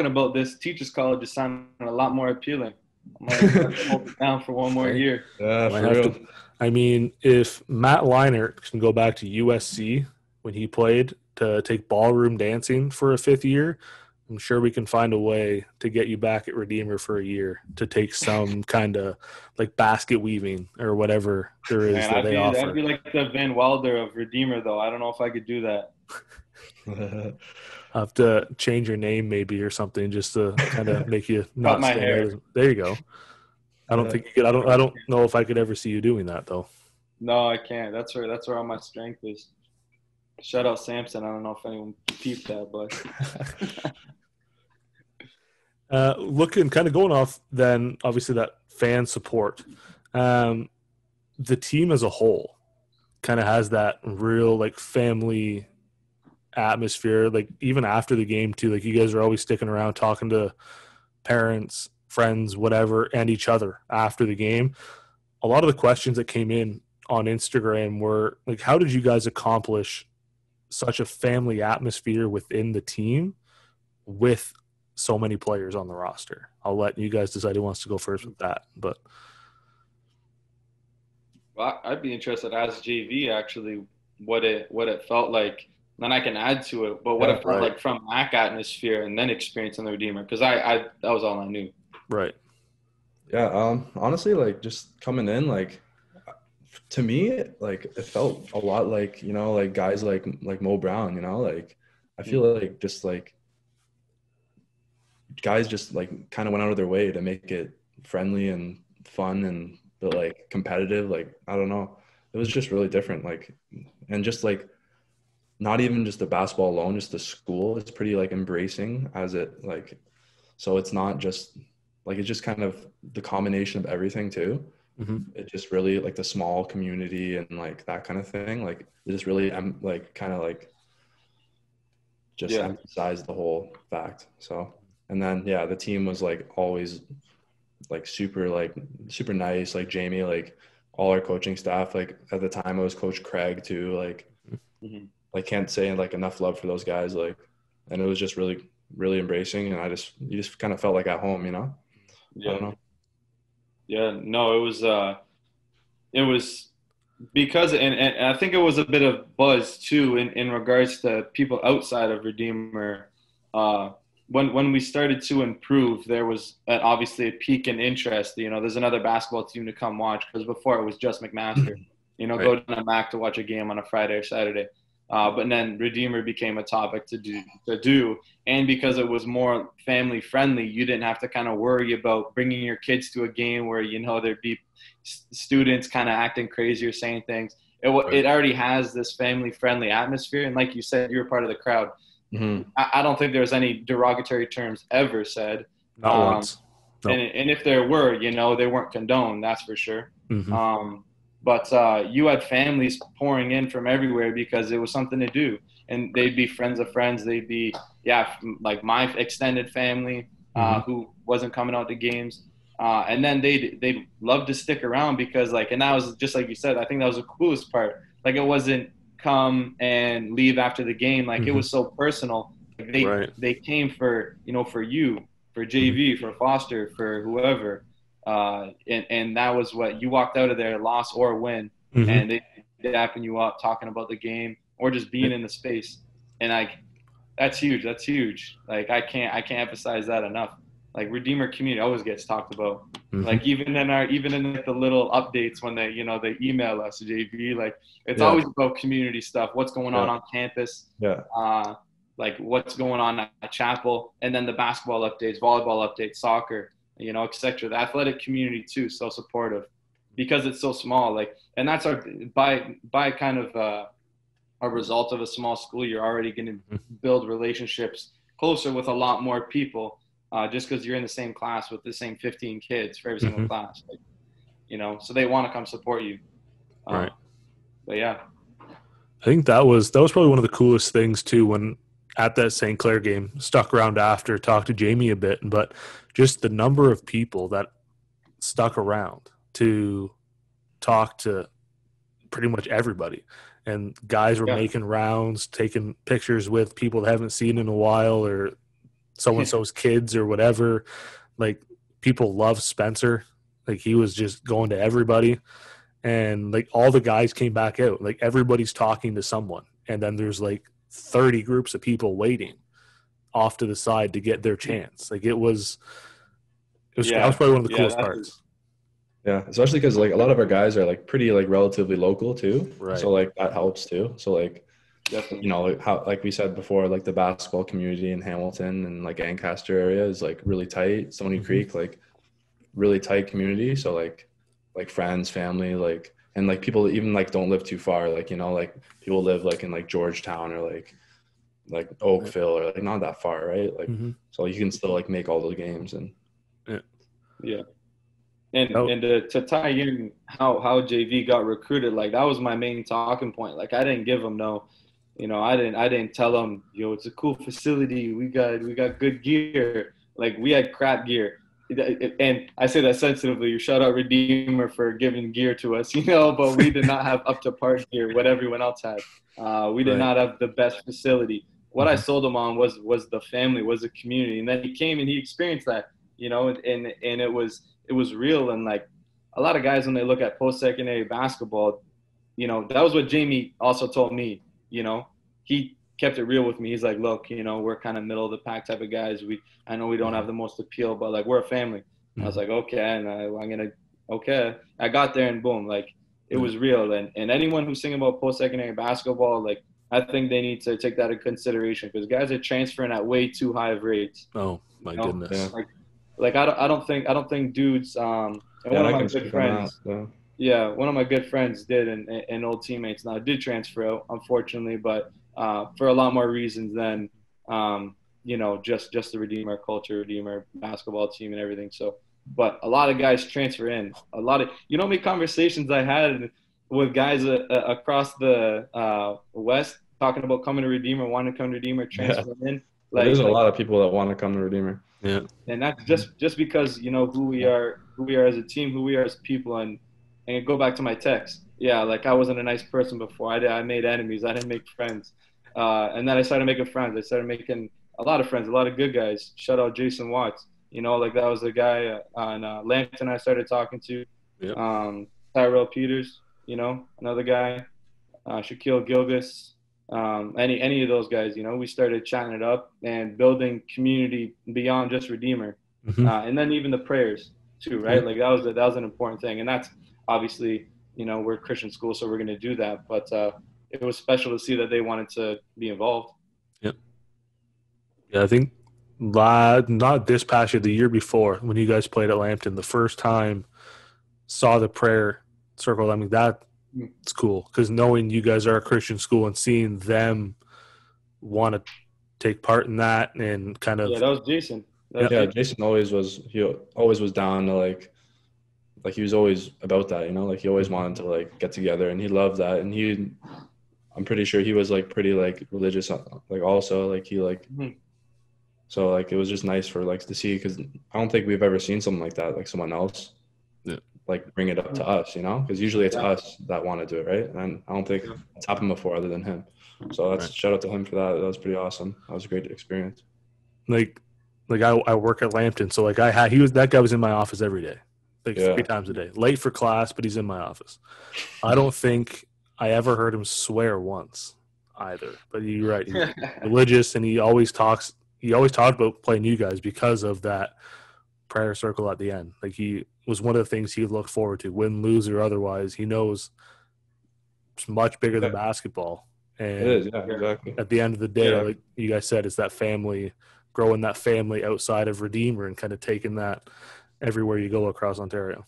about this, Teachers College is sounding a lot more appealing. I might have to hold it down for one more year. Yeah, for real. I mean, if Matt Leinart can go back to USC when he played to take ballroom dancing for a 5th year, I'm sure we can find a way to get you back at Redeemer for a year to take some kind of like basket weaving or whatever there is that they offer. I'd be like the Van Wilder of Redeemer, though. I don't know if I could do that. I'll have to change your name maybe or something just to kind of make you not my hair. There you go. I don't think you could. I don't know if I could ever see you doing that though. No, I can't. That's where all my strength is. Shout out Samson. I don't know if anyone peeped that, but looking kind of going off then obviously that fan support. The team as a whole kind of has that real like family atmosphere, like even after the game too. Like you guys are always sticking around talking to parents, friends, whatever, and each other after the game. A lot of the questions that came in on Instagram were like, how did you guys accomplish such a family atmosphere within the team with so many players on the roster? I'll let you guys decide who wants to go first with that. But well, I'd be interested as JV actually what it felt like. Then I can add to it, but what it felt like from MAC atmosphere and then experiencing the Redeemer, because I that was all I knew. Right. Yeah. Honestly, like just coming in, like to me, like it felt a lot like, you know, like guys like Mo Brown, you know, like I feel like just like guys just like kind of went out of their way to make it friendly and fun and but like competitive. Like I don't know, it was just really different. Like and just like. Not even just the basketball alone, just the school is pretty like embracing as it like, so it's not just like, it's just kind of the combination of everything too. Mm-hmm. It just really like the small community and like that kind of thing. Like it just really like kind of like just emphasize the whole fact. So, and then, the team was like always like super nice. Like Jamie, like all our coaching staff, like at the time it was Coach Craig too. Like, I can't say like enough love for those guys. Like, and it was just really, really embracing. And you just kind of felt like at home, you know? Yeah. I don't know. Yeah, no, it was because, and I think it was a bit of buzz too, in regards to people outside of Redeemer. When we started to improve, there was obviously a peak in interest. You know, there's another basketball team to come watch, because before it was just McMaster. You know, go down to MAC to watch a game on a Friday or Saturday. But then Redeemer became a topic to do. And because it was more family friendly, you didn't have to kind of worry about bringing your kids to a game where, you know, there'd be students kind of acting crazy or saying things. It already has this family friendly atmosphere. And like you said, you were part of the crowd. Mm-hmm. I don't think there's any derogatory terms ever said. Not once. No. And if there were, you know, they weren't condoned, that's for sure. Mm-hmm. But you had families pouring in from everywhere because it was something to do. And they'd be friends of friends. They'd be, like my extended family who wasn't coming out to games. And then they'd love to stick around because, like, and that was just like you said, I think that was the coolest part. Like, it wasn't come and leave after the game. Like, it was so personal. Like, they came for, you know, for you, for JV, for Foster, for whoever. And that was what you walked out of there, loss or win, and they dapping you up, talking about the game or just being in the space. And that's huge. That's huge. Like I can't emphasize that enough. Like Redeemer community always gets talked about. Like even in like the little updates when they email us, JV, like it's always about community stuff. What's going on campus? Like what's going on at chapel, and then the basketball updates, volleyball updates, soccer, you know, etc. The athletic community too, so supportive. because it's so small. Like, and that's by kind of a result of a small school, you're already going to build relationships closer with a lot more people, just because you're in the same class with the same 15 kids for every single class. Like, so they want to come support you. Right. But yeah. I think that was probably one of the coolest things too, when at that St. Clair game, stuck around after, talked to Jamie a bit, but just the number of people that stuck around to talk to pretty much everybody. And guys were making rounds, taking pictures with people they haven't seen in a while, or so-and-so's kids or whatever. Like, people love Spencer. Like, he was just going to everybody. And, like, all the guys came back out. Like, everybody's talking to someone. And then there's, like, 30 groups of people waiting off to the side to get their chance. Like, that was probably one of the coolest parts. Yeah, especially because, like, a lot of our guys are, like, pretty, like, relatively local too. Right. So, like, that helps too. So, like, definitely. Like we said before, like, the basketball community in Hamilton and, like, Ancaster area is, like, really tight. Stony Creek, like, really tight community. So, like friends, family, like, and, like, people even, like, don't live too far. Like, like, people live, like, in, like, Georgetown or, like Oakville, or, like, not that far, right? Like, so you can still, like, make all those games. And yeah. And to tie in how JV got recruited, like, that was my main talking point. Like, I didn't give him I didn't tell him, it's a cool facility. We got good gear. Like, we had crap gear. And I say that sensitively. Shout out Redeemer for giving gear to us, but we did not have up to par gear, what everyone else had. We did not have the best facility. What I sold him on was the family, was the community. And then he came and he experienced that, and it was real. And, like, a lot of guys, when they look at post-secondary basketball, that was what Jamie also told me. He kept it real with me. He's like, look, we're kind of middle of the pack type of guys. I know we don't have the most appeal, but, like, we're a family. I was like, okay. And I got there, and boom, like, it was real. And anyone who's thinking about post-secondary basketball, like, I think they need to take that into consideration, because guys are transferring at way too high of rates. Oh my goodness. Like, I don't think dudes, and one of my good friends, one of my good friends did, and old teammates now did transfer out, unfortunately, but for a lot more reasons than, just the Redeemer culture, Redeemer basketball team and everything. So, but a lot of guys transfer in. A lot of, how many conversations I had with guys across the West talking about coming to Redeemer, wanting to come to Redeemer, transfer in. Like, there's a lot of people that want to come to Redeemer. Yeah. And that's just because, who we are as a team, who we are as people. And go back to my text. Yeah, like, I wasn't a nice person before. I made enemies. I didn't make friends. And then I started making friends. I started making a lot of friends, a lot of good guys. Shout out Jason Watts. Like, that was the guy on Lambton I started talking to. Yep. Tyrell Peters, another guy. Shaquille Gilgis. Any of those guys, we started chatting it up and building community beyond just Redeemer. And then even the prayers too, right? Like, that was an important thing. And that's obviously, we're a Christian school, so we're going to do that. But it was special to see that they wanted to be involved. Yep. Yeah, I think not this past year, the year before, when you guys played at Lambton, the first time saw the prayer circle. I mean, that's cool, because knowing you guys are a Christian school and seeing them want to take part in that and kind of. Yeah, that was Jason. Jason always was down to, like he was always about that, like, he always wanted to, like, get together, and he loved that. And I'm pretty sure he was, like, pretty, like, religious, like, also, like, he, like, so, like, it was just nice for, like, to see, because I don't think we've ever seen something like that, like, someone else like, bring it up to us, because usually it's us that want to do it, right? And I don't think it's happened before other than him. So that's shout out to him for that. That was pretty awesome. That was a great experience. Like I work at Lambton, so, like, that guy was in my office every day, like 3 times a day, late for class, but he's in my office. I don't think I ever heard him swear once either. But you're right, he's religious, and he always talked about playing you guys because of that prayer circle at the end. Like, he was one of the things he looked forward to, win, lose, or otherwise. He knows it's much bigger than basketball. And it is, exactly. At the end of the day, like you guys said, it's that family, growing that family outside of Redeemer and kind of taking that everywhere you go across Ontario.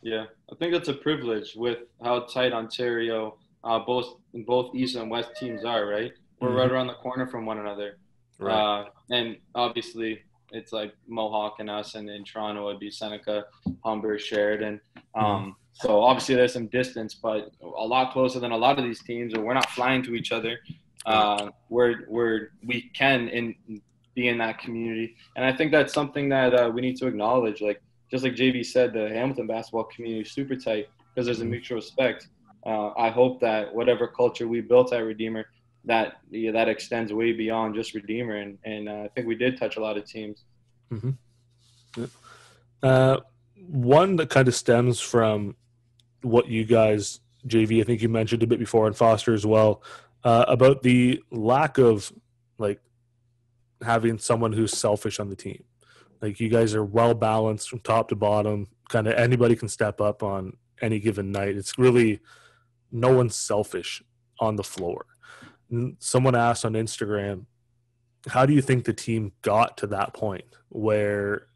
Yeah, I think that's a privilege with how tight Ontario, both East and West teams are, right? We're right Hmm. around the corner from one another. Right. And obviously it's like Mohawk and us, and in Toronto it'd be Seneca, Humber, Sheridan. Hmm. So obviously there's some distance, but a lot closer than a lot of these teams, and we're not flying to each other. Right. We can be in that community, and I think that's something that we need to acknowledge. Like just like JV said, the Hamilton basketball community is super tight because there's a Hmm. mutual respect. I hope that whatever culture we built at Redeemer, that extends way beyond just Redeemer, and I think we did touch a lot of teams. Hmm. Yeah. Uh, One that kind of stems from what you guys, JV, I think you mentioned a bit before, and Foster as well, about the lack of like having someone who's selfish on the team. Like you guys are well balanced from top to bottom. Kind of anybody can step up on any given night. It's really no one's selfish on the floor. Someone asked on Instagram, how do you think the team got to that point where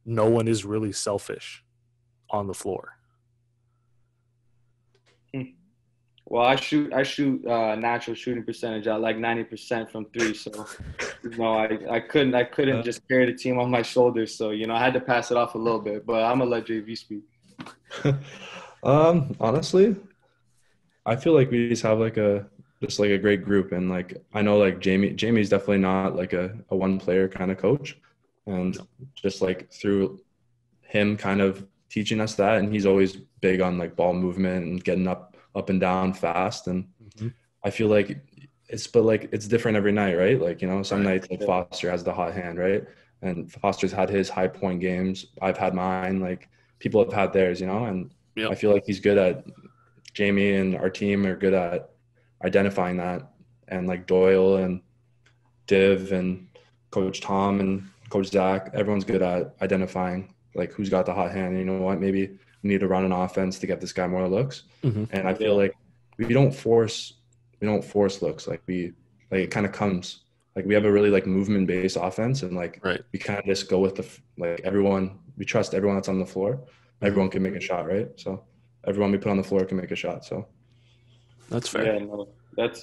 no one is really selfish on the floor? Well, I shoot natural shooting percentage at like 90% from three. So, I couldn't just carry the team on my shoulders. So, I had to pass it off a little bit. But I'm gonna let JV speak. Honestly, I feel like we just have like a great group, and like I know like Jamie's definitely not like a one player kind of coach, and just like through him kind of teaching us that, and he's always big on like ball movement and getting up and down fast, and Mm-hmm. I feel like it's different every night, right? Like, some Right. nights like Foster has the hot hand, right? And Foster's had his high point games. I've had mine. Like people have had theirs, and Yep. I feel like he's good at Jamie and our team are good at identifying that. And like Doyle and Div and Coach Tom and Coach Zach, everyone's good at identifying like who's got the hot hand. You know what? Maybe we need to run an offense to get this guy more looks. Mm-hmm. And I feel Yeah, like we don't force looks. Like it kind of comes like we have a really like movement based offense, and like Right. we kind of just go with like everyone. We trust everyone that's on the floor. Mm-hmm. Everyone can make a shot, right? So everyone we put on the floor can make a shot. So That's fair. yeah, no, that's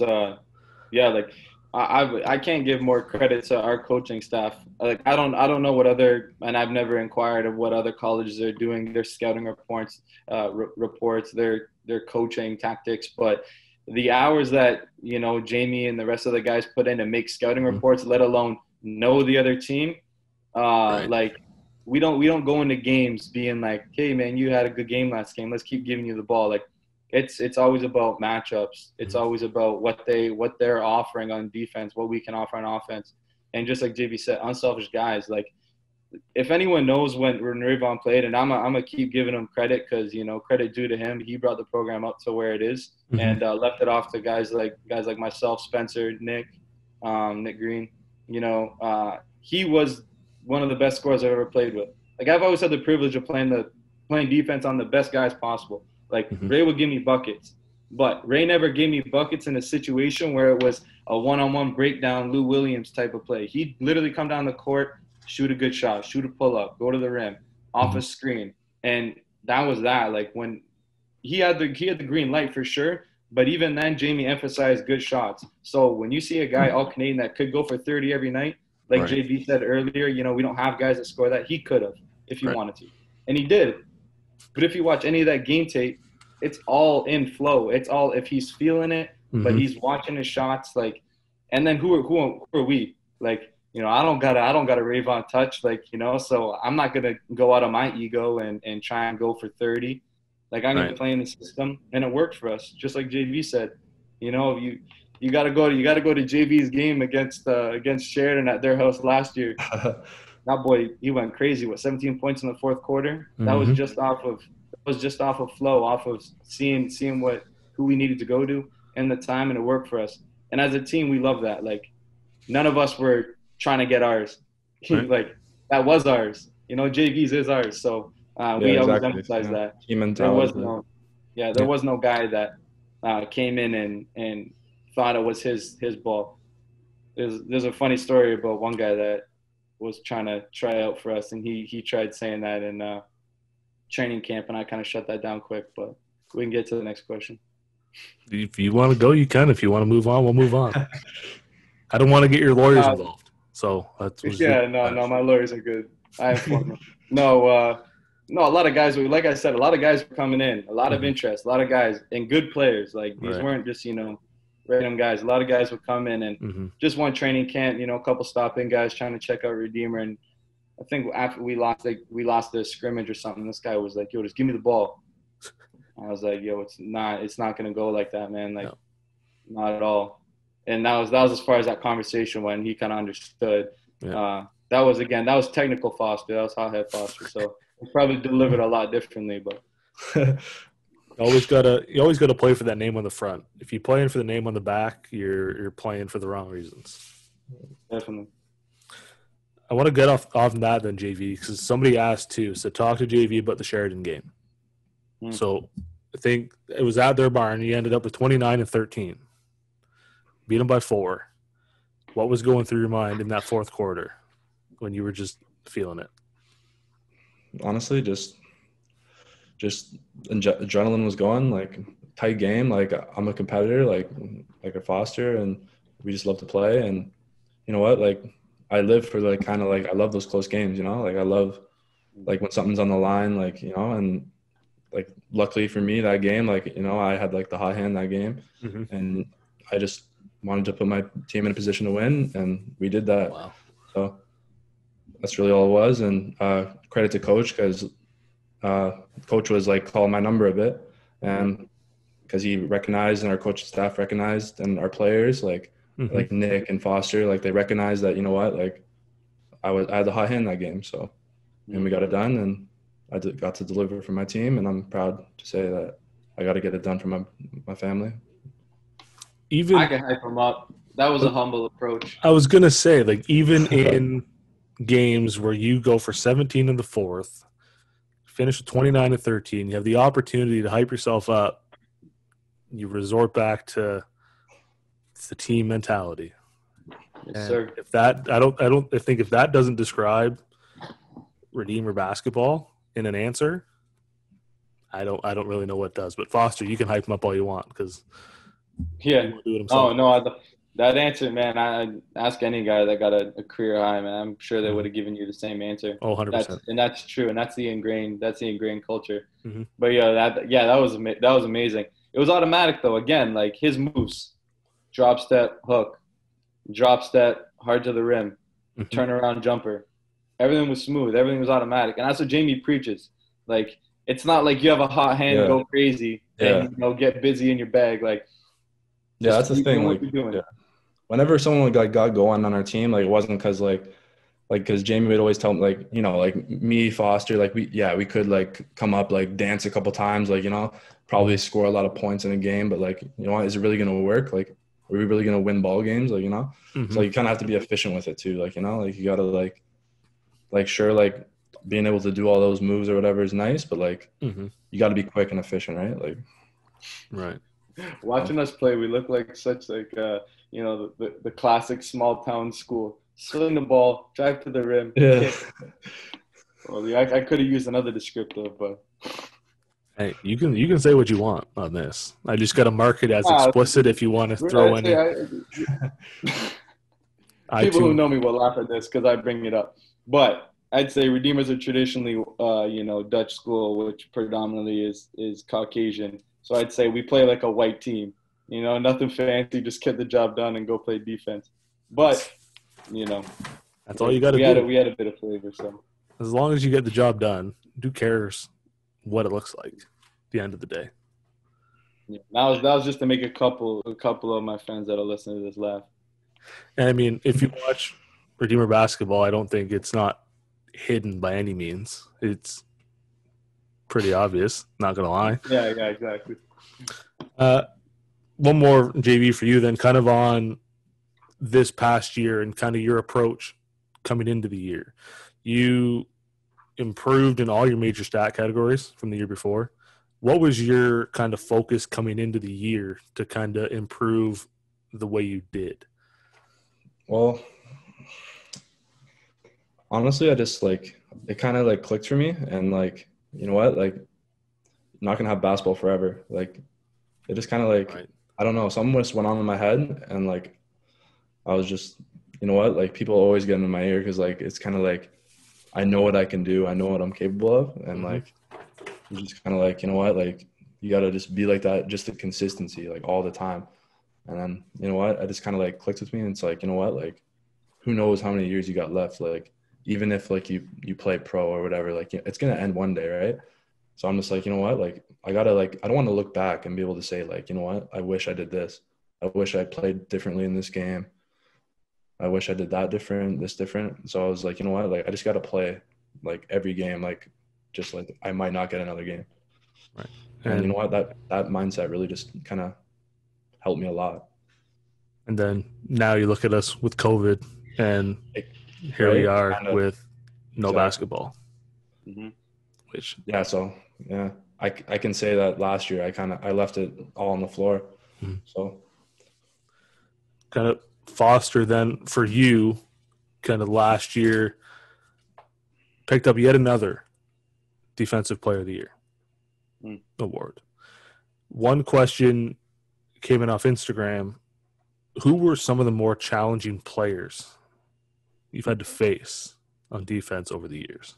yeah, like I can't give more credit to our coaching staff. Like I don't know what other, and I've never inquired of what other colleges are doing, their scouting reports, reports, their coaching tactics, but the hours that Jamie and the rest of the guys put in to make scouting Mm-hmm. reports, let alone know the other team, Right. like we don't go into games being like, hey man, you had a good game last game, let's keep giving you the ball. Like it's always about matchups. It's Mm-hmm. always about what they're offering on defense, what we can offer on offense. And just like JB said, unselfish guys. Like if anyone knows when Rayvon played, and I'm gonna keep giving him credit because credit due to him. He brought the program up to where it is, Mm-hmm. and left it off to guys like myself, Spencer, Nick Green. He was one of the best scorers I've ever played with. Like I've always had the privilege of playing defense on the best guys possible. Like Mm-hmm. Ray would give me buckets, but Ray never gave me buckets in a situation where it was a one-on-one breakdown, Lou Williams type of play. He'd literally come down the court, shoot a good shot, shoot a pull-up, go to the rim, off Mm-hmm. a screen, and that was that. Like when he had the green light for sure. But even then, Jamie emphasized good shots. So when you see a guy all Canadian that could go for 30 every night, like Right. JB said earlier, we don't have guys that score that. He could have if he Right. wanted to, and he did. But if you watch any of that game tape, it's all in flow. It's all if he's feeling it, but Mm-hmm. he's watching his shots. Like, and then who are we? Like, I don't got a Rayvon touch. Like, so I'm not gonna go out of my ego and try and go for 30. Like I'm gonna Right. play in the system, and it worked for us. Just like JV said, you gotta go to JV's game against Sheridan at their house last year. That boy, he went crazy with 17 points in the fourth quarter. That was Mm-hmm. just off of flow, off of seeing who we needed to go to and the time, and it worked for us. And as a team, we love that. Like none of us were trying to get ours. Right. Like that was ours. JV's is ours. So yeah, we always exactly. emphasize Yeah. that. Team There was mentality. no, yeah, there Yeah. was no guy that came in and thought it was his ball. There's a funny story about one guy that was trying to try out for us, and he tried saying that, and training camp, and I kind of shut that down quick. But we can get to the next question. If you want to go, you can. If you want to move on, we'll move on. I don't want to get your lawyers involved. So that's no, my lawyers are good. I inform them. No, a lot of guys. Like I said, a lot of guys were coming in. A lot of interest. A lot of guys and good players. Like these weren't just random guys. A lot of guys would come in and just one training camp. A couple stop-in guys trying to check out Redeemer. And I think after we lost the scrimmage or something. This guy was like, "Yo, just give me the ball." I was like, "Yo, it's not gonna go like that, man. Like, not at all." And that was as far as that conversation went. He kind of understood. Yeah. That was technical Foster. That was hothead Foster. So he probably delivered a lot differently, but you always gotta play for that name on the front. If you're playing for the name on the back, you're playing for the wrong reasons. Definitely. I want to get off that then, JV, because somebody asked too. So talk to JV about the Sheridan game. So I think it was at their barn. He ended up with 29-13. Beat them by 4. What was going through your mind in that fourth quarter when you were just feeling it? Honestly, just adrenaline was going, like tight game. Like I'm a competitor, like a Foster, and we just love to play. And you know what? Like I live for like kind of like I love those close games. Like I love like when something's on the line, like and like luckily for me that game, like I had like the hot hand that game, and I just wanted to put my team in a position to win, and we did that. Wow. So that's really all it was. And credit to coach, because coach was like calling my number a bit, and because he recognized and our coaching staff recognized and our players like Nick and Foster, like they recognized that, like I had the hot hand that game. So, and we got it done, and I got to deliver for my team, and I'm proud to say that I got to get it done for my family. Even I can hype him up. That was a humble approach. I was gonna say, like, even in games where you go for 17 in the fourth, finish with 29-13, you have the opportunity to hype yourself up. You resort back to the team mentality. Yes, sir. If that, I think if that doesn't describe Redeemer basketball in an answer, I don't really know what does. But Foster, you can hype him up all you want because yeah. Oh no, that answer, man. I ask any guy that got a career high, man. I'm sure they would have given you the same answer. Oh, 100%. And that's true, and that's the ingrained culture. But that was amazing. It was automatic though. Again, like his moves, drop step, hook, drop step, hard to the rim, turnaround jumper. Everything was smooth. Everything was automatic, and that's what Jamie preaches. Like it's not like you have a hot hand, go crazy, and get busy in your bag. Like that's the thing. Like whenever someone got going on our team, like it wasn't because Jamie would always tell me like me, Foster, like we could like come up, like dance a couple times, like probably score a lot of points in a game, but like is it really gonna work? Like are we really gonna win ball games? Like so you kind of have to be efficient with it too. Like like you gotta like sure, like being able to do all those moves or whatever is nice, but like you got to be quick and efficient, right? Like right. Watching us play, we look like such like the classic small town school. Swing the ball, drive to the rim. Yeah. Well, I could have used another descriptor, but hey, you can say what you want on this. I just got to mark it as explicit if you want to throw any. People who know me will laugh at this because I bring it up. But I'd say Redeemers are traditionally, Dutch school, which predominantly is Caucasian. So I'd say we play like a white team. Nothing fancy, just get the job done and go play defense. But, that's all you got to do. We had a bit of flavor. So as long as you get the job done, who cares what it looks like at the end of the day? Yeah, that was just to make a couple of my friends that'll listen to this laugh. And I mean, if you watch Redeemer basketball, I don't think it's not hidden by any means. It's pretty obvious, not gonna lie. Yeah, exactly. One more, JV, for you then, kind of on this past year and kind of your approach coming into the year. You improved in all your major stat categories from the year before. What was your kind of focus coming into the year to kind of improve the way you did? Well, honestly, I just it kind of clicked for me, and you know what, like, I'm not gonna have basketball forever. Like, it just kind of like, Right. I don't know, something just went on in my head, and like I was just, you know what, like people always get in my ear because like it's kind of like I know what I can do, I know what I'm capable of, and like I'm just kind of like, you know what, like you gotta just be like that, just the consistency, like all the time. And then, you know what, I just kind of like clicked with me, and it's like, you know what, like who knows how many years you got left, like even if like you play pro or whatever, like it's gonna end one day, right? So I'm just like, you know what, like I gotta, like, I don't want to look back and be able to say like, you know what, I wish I did this, I wish I played differently in this game, I wish I did that different, this different. So I was like, you know what, like I just gotta play like every game, like just like I might not get another game. Right. And you know what, that mindset really just kind of helped me a lot. And then now you look at us with COVID, and here we Right? are Kinda, with no exactly. basketball. Mm-hmm. Which Yeah, so yeah, I can say that last year I left it all on the floor. So kind of Foster then for you, kind of last year picked up yet another Defensive Player of the Year award. One question came in off Instagram: who were some of the more challenging players you've had to face on defense over the years?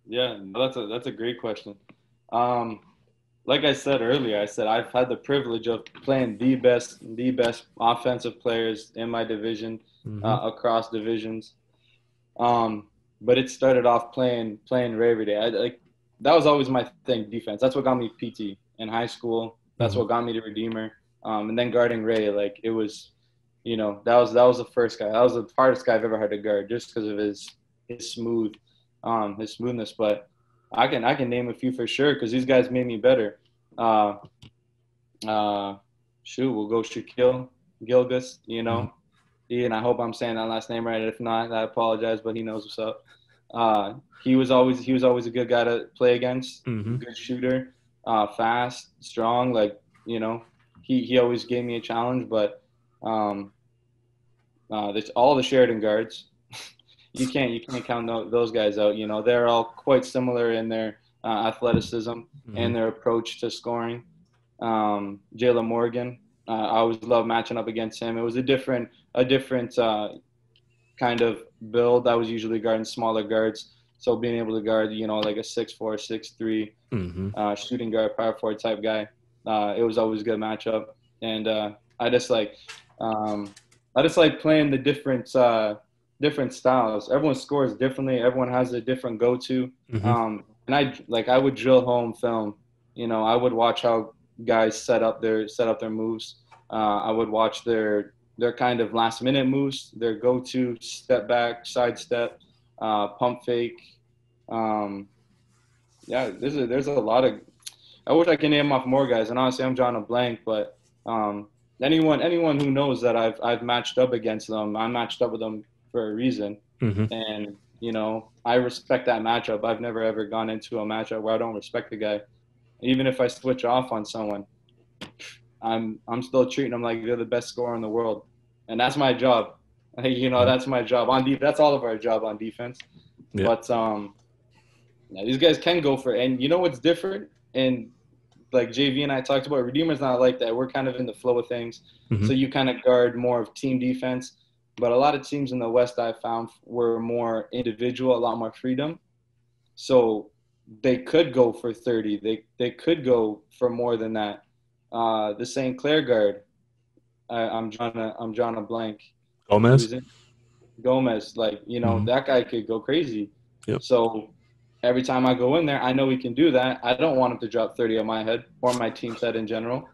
Yeah, that's a great question. Like I said earlier, I said I've had the privilege of playing the best offensive players in my division, across divisions. But it started off playing Ray every day. Like that was always my thing, defense. That's what got me PT in high school. That's what got me to Redeemer. And then guarding Ray, like it was, that was the first guy. That was the hardest guy I've ever had to guard, just because of his smoothness. But I can name a few for sure because these guys made me better. Uh, we'll go Shaquille Gilgis, and I hope I'm saying that last name right. If not, I apologize, but he knows what's up. He was always a good guy to play against. Good shooter, fast, strong. Like he always gave me a challenge. But there's all the Sheridan guards. You can't count those guys out. They're all quite similar in their athleticism and their approach to scoring. Jayla Morgan, I always love matching up against him. It was a different kind of build. I was usually guarding smaller guards, so being able to guard, like a 6'4", 6'3", shooting guard, power forward type guy, it was always a good matchup. And I just like playing the different styles. Everyone scores differently. Everyone has a different go-to. And I would drill home film. I would watch how guys set up their moves. I would watch their kind of last minute moves, their go-to step back, side step, pump fake. There's a lot of. I wish I could name off more guys, and honestly, I'm drawing a blank. But anyone who knows that I've matched up against them, I matched up with them for a reason, and I respect that matchup. I've never ever gone into a matchup where I don't respect the guy, even if I switch off on someone. I'm still treating them like they're the best scorer in the world, and that's my job. That's my job on defense. That's all of our job on defense. Yeah. But these guys can go for it. And you know what's different? And like JV and I talked about, Redeemer's not like that. We're kind of in the flow of things, so you kind of guard more of team defense. But a lot of teams in the West I found were more individual, a lot more freedom. So they could go for 30. They could go for more than that. The St. Clair guard, I'm drawing a blank. Gomez, like that guy could go crazy. Yep. So every time I go in there, I know he can do that. I don't want him to drop 30 on my head or my team's head in general.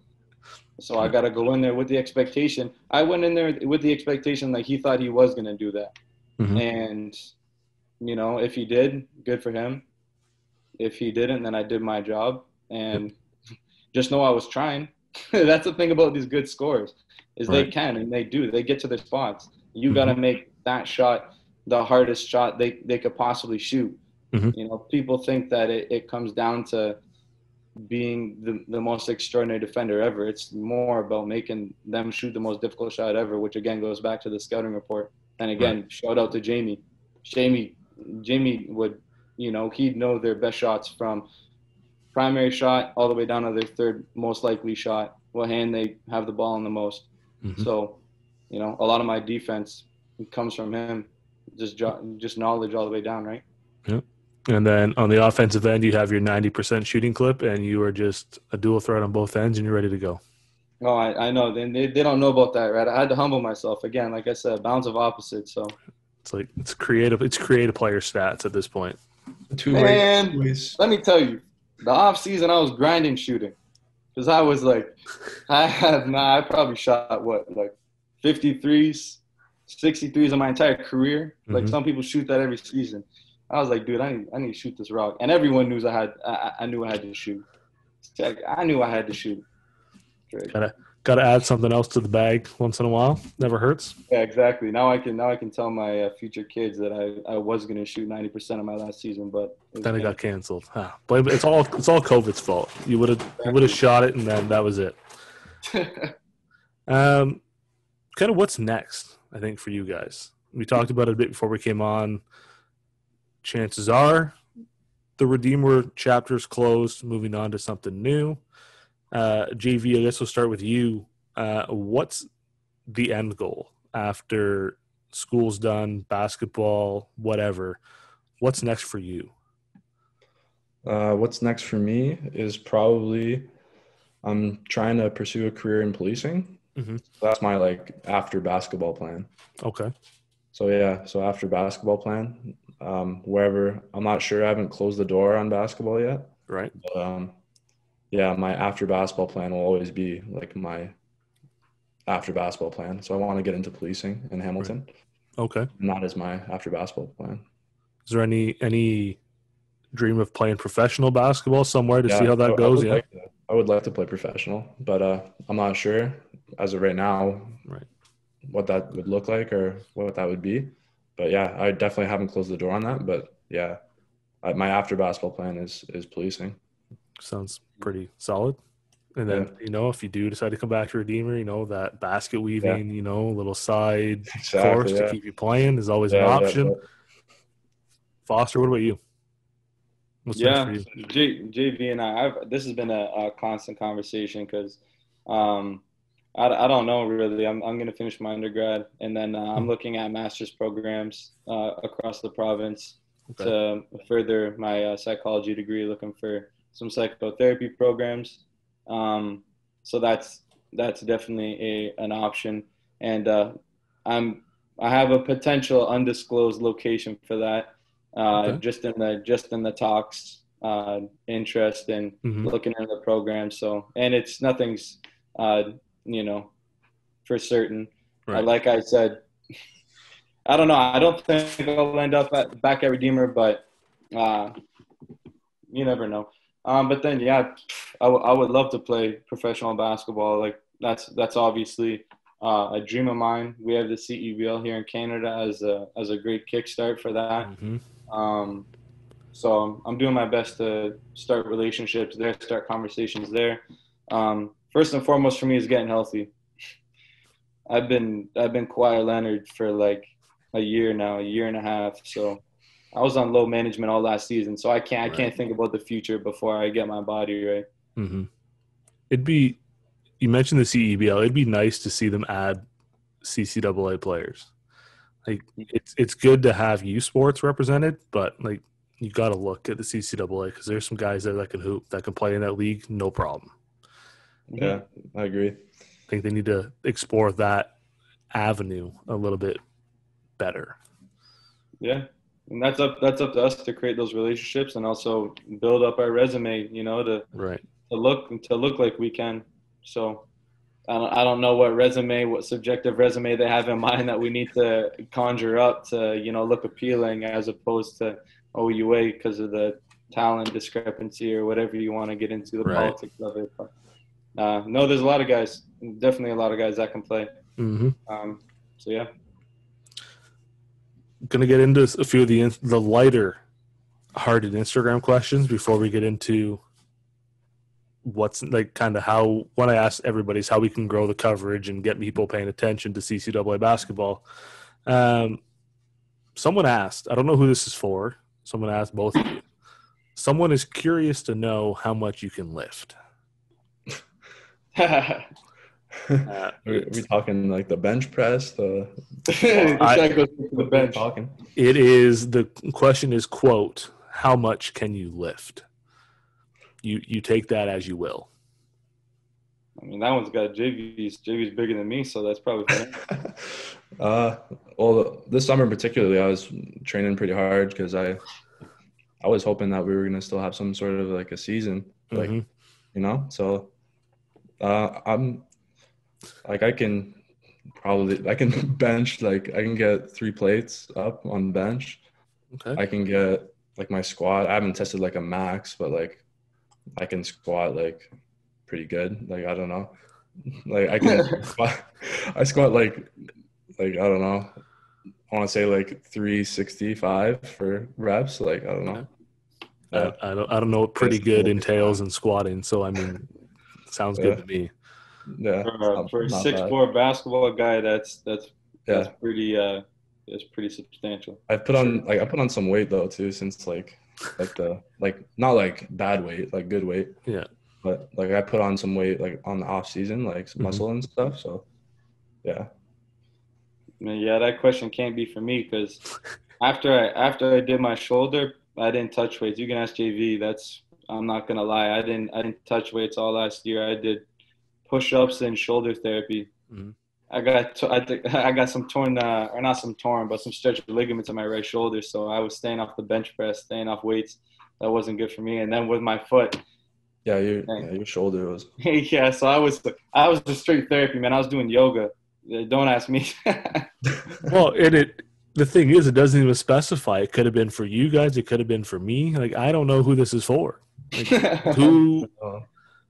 So I got to go in there with the expectation. I went in there with the expectation like he thought he was going to do that. And if he did, good for him. If he didn't, then I did my job. And just know I was trying. That's the thing about these good scorers is they can and they do. They get to their spots. You got to make that shot the hardest shot they could possibly shoot. People think that it comes down to being the most extraordinary defender ever. It's more about making them shoot the most difficult shot ever, which again goes back to the scouting report. And again, shout out to Jamie. Jamie would he'd know their best shots from primary shot all the way down to their third most likely shot, what hand they have the ball in the most. Mm-hmm. So, a lot of my defense comes from him, just knowledge all the way down, right? Yep. And then on the offensive end, you have your 90% shooting clip, and you are just a dual threat on both ends, and you're ready to go. Oh, I know. They don't know about that, right? I had to humble myself again. Like I said, bounds of opposites. So it's creative. It's creative player stats at this point. Man, let me tell you, the off season I was grinding shooting, because I was like, I probably shot like 53s, 63s in my entire career. Mm-hmm. Like some people shoot that every season. I was like, dude, I need to shoot this rock, and everyone knew I knew I had to shoot. I knew I had to shoot. Gotta add something else to the bag once in a while. Never hurts. Yeah, exactly. Now I can tell my future kids that I was gonna shoot 90% of my last season, but then it got canceled. But it's all COVID's fault. You would have shot it, and then that was it. Kind of what's next? I think for you guys, we talked about it a bit before we came on. Chances are, the Redeemer chapter is closed. Moving on to something new. JV, I guess we'll start with you. What's the end goal after school's done, basketball, whatever? What's next for you? What's next for me is probably I'm trying to pursue a career in policing. Mm-hmm. That's my after basketball plan. Okay. So after basketball plan, wherever, I'm not sure. I haven't closed the door on basketball yet. Right. But, my after basketball plan will always be my after basketball plan. So I want to get into policing in Hamilton. Right. Okay. And that is my after basketball plan. Is there any dream of playing professional basketball somewhere to see how that goes? I would like to play professional, but I'm not sure as of right now what that would look like or what that would be. But I definitely haven't closed the door on that. But my after basketball plan is policing. Sounds pretty solid. And then, if you do decide to come back to Redeemer, that basket weaving, little side course to keep you playing is always an option. Foster, what about you? What's next for you? JV and this has been a constant conversation because I don't know really. I'm going to finish my undergrad, and then I'm looking at master's programs across the province to further my psychology degree, looking for some psychotherapy programs. So that's definitely an option, and I have a potential undisclosed location for that. Just in the talks, interest in looking into the program. So, and it's nothing's for certain. Right. Like I said, I don't know. I don't think I'll end up back at Redeemer, but you never know. But then, I would love to play professional basketball. Like that's obviously a dream of mine. We have the CEBL here in Canada as a great kickstart for that. Mm-hmm. So I'm doing my best to start relationships there, start conversations there. First and foremost for me is getting healthy. I've been Kawhi Leonard for like a year now, a year and a half. So I was on low management all last season, so I can't think about the future before I get my body right. Mm-hmm. You mentioned the CEBL. It'd be nice to see them add CCAA players. Like it's good to have U Sports represented, but you got to look at the CCAA because there's some guys there that can hoop, that can play in that league, no problem. Yeah, I agree. I think they need to explore that avenue a little bit better. Yeah, and that's up to us to create those relationships and also build up our resume. To look like we can. So I don't know what subjective resume they have in mind that we need to conjure up to look appealing as opposed to OUA because of the talent discrepancy or whatever you want to get into the politics of it. But, no, there's a lot of guys, definitely a lot of guys that can play. Mm-hmm. So yeah. Going to get into a few of the lighter-hearted Instagram questions before we get into what's what I asked everybody is how we can grow the coverage and get people paying attention to CCAA basketball. Someone asked, I don't know who this is for. So I'm going to ask both of you. Someone is curious to know how much you can lift. Are we talking like the bench press? The bench. Talking. It is, the question is, quote, how much can you lift? You take that as you will. I mean, that one's got JV's. JV's bigger than me, so that's probably fine. Well, this summer particularly, I was training pretty hard because I was hoping that we were gonna still have some sort of like a season, like So, I'm like I can bench, like I can get 3 plates up on bench. Okay. I can get like my squat. I haven't tested like a max, but like I can squat like pretty good. Like I don't know, like I can I squat like I don't know. I want to say like 365 for reps. Like I don't know. I don't know what pretty good entails in squatting. So I mean, sounds good to me. Yeah. For a 6'4" basketball guy, that's pretty substantial. I put on some weight though too, since like not like bad weight, like good weight. Yeah. But like I put on some weight like on the off season, like muscle and stuff. So yeah. Man, yeah, that question can't be for me because after I did my shoulder, I didn't touch weights. You can ask JV. I'm not gonna lie. I didn't touch weights all last year. I did push-ups and shoulder therapy. Mm-hmm. I got some torn, or not some torn, but some stretched ligaments in my right shoulder. So I was staying off the bench press, staying off weights. That wasn't good for me. And then with my foot. Yeah, your shoulder was. Yeah, so I was just straight therapy, man. I was doing yoga. Don't ask me. Well, the thing is, it doesn't even specify. It could have been for you guys. It could have been for me. Like, I don't know who this is for. Like, who?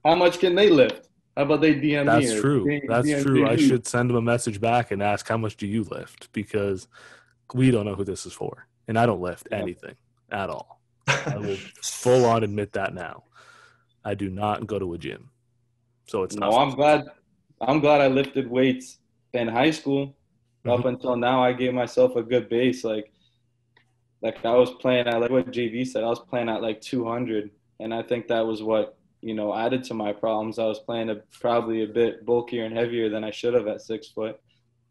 How much can they lift? How about they DM me? That's true. That's true. I should send them a message back and ask, how much do you lift? Because we don't know who this is for. And I don't lift anything at all. I will full on admit that now. I do not go to a gym. So it's not. No, I'm glad I lifted weights in high school. Up until now, I gave myself a good base. Like I was playing at, like what JV said, I was playing at like 200. And I think that was what, added to my problems. I was playing probably a bit bulkier and heavier than I should have at 6 foot.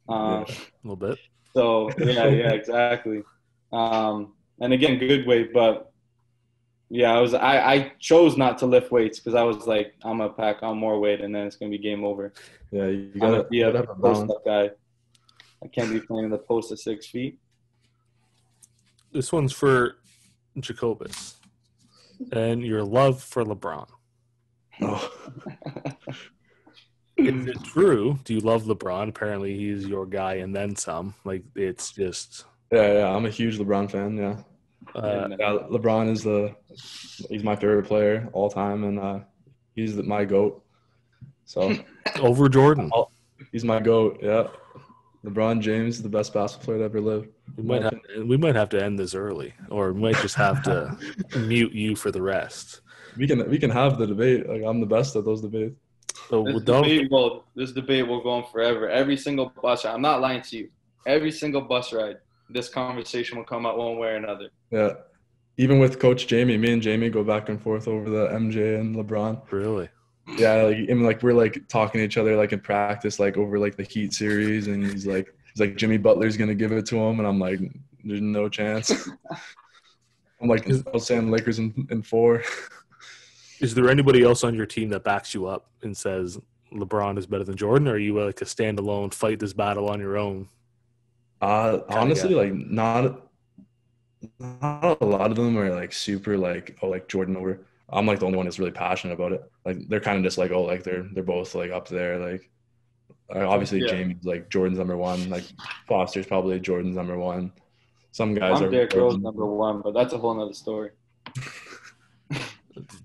A little bit. So, yeah, exactly. And again, good weight. But, yeah, I chose not to lift weights because I was like, I'm going to pack on more weight and then it's going to be game over. Yeah, you got to be a post-up guy. I can't be playing in the post at 6 feet. This one's for Jacobus and your love for LeBron. Oh. Is it true? Do you love LeBron? Apparently, he's your guy and then some. Like, it's just. Yeah. I'm a huge LeBron fan. Yeah. LeBron he's my favorite player all time, and he's my GOAT. So over Jordan. He's my GOAT. Yeah. LeBron James is the best basketball player to ever live. We might have to end this early, or we might just have to mute you for the rest. We can have the debate. Like, I'm the best at those debates. So this debate will go on forever. Every single bus ride, I'm not lying to you. Every single bus ride, this conversation will come out one way or another. Yeah. Even with Coach Jamie, me and Jamie go back and forth over the MJ and LeBron. Really? Yeah, we're like talking to each other like in practice, like over like the Heat series, and he's like Jimmy Butler's gonna give it to him, and I'm like, there's no chance. I'm like, I was saying Lakers in 4. Is there anybody else on your team that backs you up and says LeBron is better than Jordan, or are you like a standalone, fight this battle on your own? Honestly, like not a lot of them are like super like, oh, like Jordan over. I'm like the only one that's really passionate about it. Like they're kind of just like, oh, like they're both like up there. Like obviously Jamie's like Jordan's number 1. Like Foster's probably Jordan's number 1. Some guys are Derrick Rose number 1, but that's a whole nother story.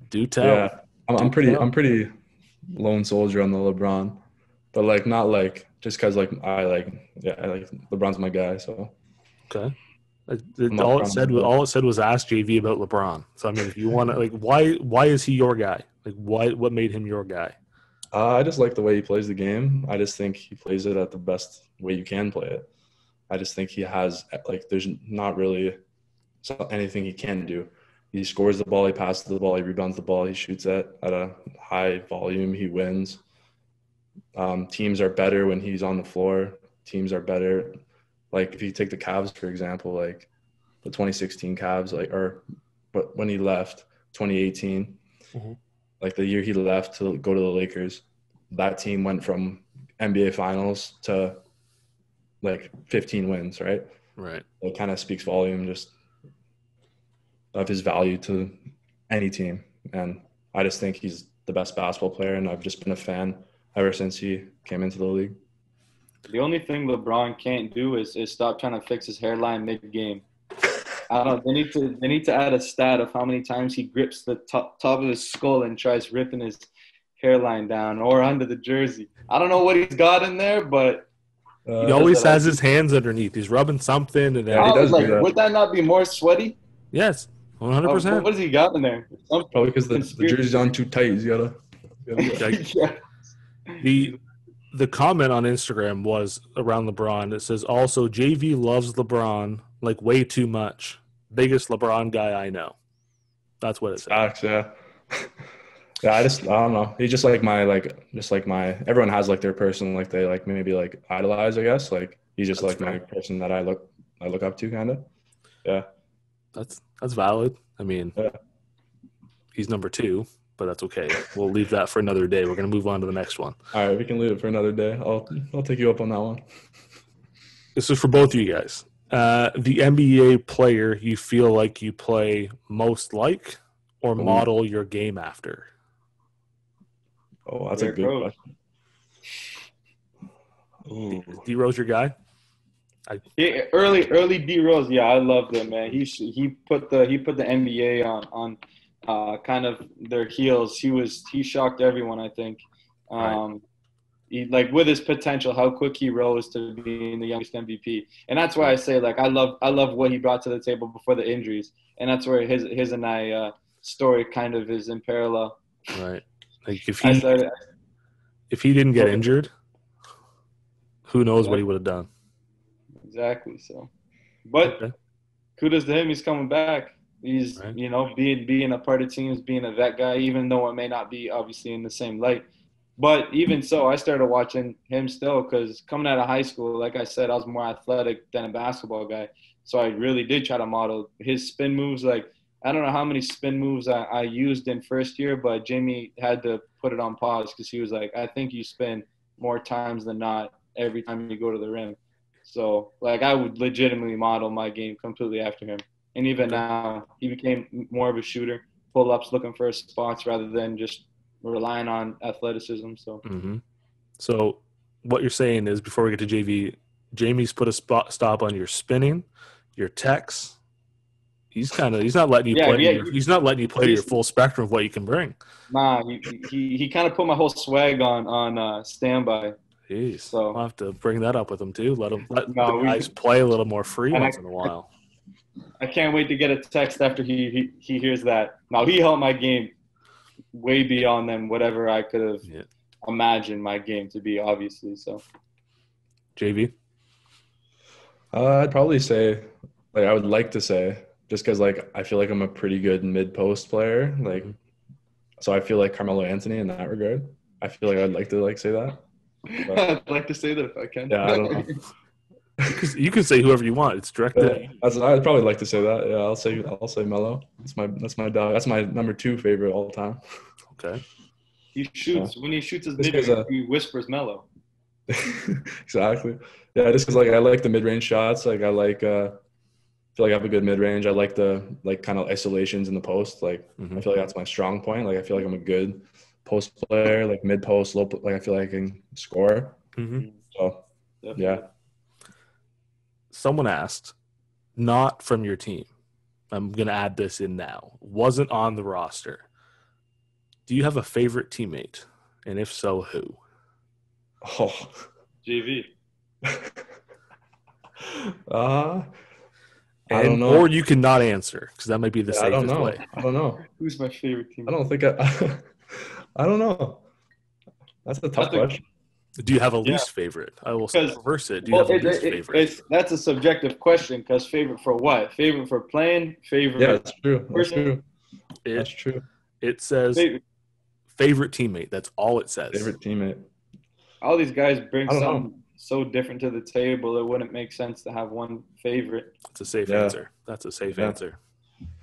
Do tell. Yeah, I'm pretty lone soldier on the LeBron, but like not like just because like I like LeBron's my guy. So okay. All it said was ask JV about LeBron. So I mean, if you want to, like, why is he your guy? Like, what made him your guy? I just like the way he plays the game. I just think he plays it at the best way you can play it. I just think he has, like, there's not really anything he can do. He scores the ball, he passes the ball, he rebounds the ball, he shoots it at a high volume, he wins. Teams are better when he's on the floor. Teams are better. Like if you take the Cavs, for example, like the 2016 Cavs, but when he left, 2018, like the year he left to go to the Lakers, that team went from NBA Finals to like 15 wins, right? Right. It kind of speaks volume just of his value to any team. And I just think he's the best basketball player, and I've just been a fan ever since he came into the league. The only thing LeBron can't do is stop trying to fix his hairline mid-game. I don't. They need to add a stat of how many times he grips the top of his skull and tries ripping his hairline down or under the jersey. I don't know what he's got in there, but he always has his hands underneath. He's rubbing something, and yeah, he does do that. Would that not be more sweaty? Yes, 100%. What has he got in there? Probably because the jersey's on too tight. He's gotta yeah. The comment on Instagram was around LeBron. It says, also, JV loves LeBron like way too much. Biggest LeBron guy I know. That's what it says. Facts, yeah. Yeah, I don't know. He's just like my everyone has like their person like they like maybe like idolize, I guess. Like he's just that's like my person that I look up to kind of. Yeah. That's valid. I mean, he's number 2. But that's okay. We'll leave that for another day. We're going to move on to the next one. All right, we can leave it for another day. I'll take you up on that one. This is for both of you guys. The NBA player you feel like you play most like or model your game after? Oh, that's a good question. D-Rose your guy? Early D-Rose, yeah, I loved him, man. He put the NBA on kind of their heels. He shocked everyone, I think. He, like with his potential, how quick he rose to being the youngest MVP, and that's why I say like I love what he brought to the table before the injuries, and that's where his and I story kind of is in parallel. Right, like if he didn't get injured, who knows what he would have done. Exactly. So, but kudos to him. He's coming back. He's, being a part of teams, being a vet guy, even though it may not be obviously in the same light. But even so, I started watching him still because coming out of high school, like I said, I was more athletic than a basketball guy. So I really did try to model his spin moves. Like, I don't know how many spin moves I used in first year, but Jamie had to put it on pause because he was like, I think you spin more times than not every time you go to the rim. So, like, I would legitimately model my game completely after him. And even now, he became more of a shooter, pull-ups, looking for spots rather than just relying on athleticism. So what you're saying is, before we get to JV, Jamie's put a stop on your spinning, your techs. He's not letting you play. He's not letting you play your full spectrum of what you can bring. Nah, he kind of put my whole swag on standby. Jeez, so I'll have to bring that up with him too. Let the guys play a little more free once in a while. I can't wait to get a text after he hears that. Now, he helped my game way beyond than whatever I could have imagined my game to be, obviously. So, JV? I'd probably say, like, I would like to say, just because, like, I feel like I'm a pretty good mid-post player. Like, so I feel like Carmelo Anthony in that regard. I feel like I'd like to, like, say that. But, I'd like to say that if I can. Yeah, I don't know. You can say whoever you want. It's directed. I'd probably like to say that. Yeah, I'll say Melo. That's my dog. That's my number 2 favorite all time. Okay. He shoots when he shoots his mid range. He whispers Melo. Exactly. Yeah, just because like I like the mid range shots. Like I feel like I have a good mid range. I like the like kind of isolations in the post. Like I feel like that's my strong point. Like I feel like I'm a good post player. Like mid post, low. Like I feel like I can score. So yeah. Someone asked, not from your team. I'm going to add this in now. Wasn't on the roster. Do you have a favorite teammate? And if so, who? Oh. JV. I don't know. Or you cannot answer because that might be the safest way. I don't know. Who's my favorite teammate? I don't think I don't know. That's a tough question. Do you have a Yeah. least favorite? I will Because reverse it. Do you have a least favorite? that's a subjective question. Because favorite for what? Favorite for playing? Favorite? Yeah, that's true. That's person? true. That's true. It says favorite teammate. That's all it says. Favorite teammate. All these guys bring I don't know. something so different to the table. It wouldn't make sense to have one favorite. That's a safe Yeah. answer. That's a safe answer.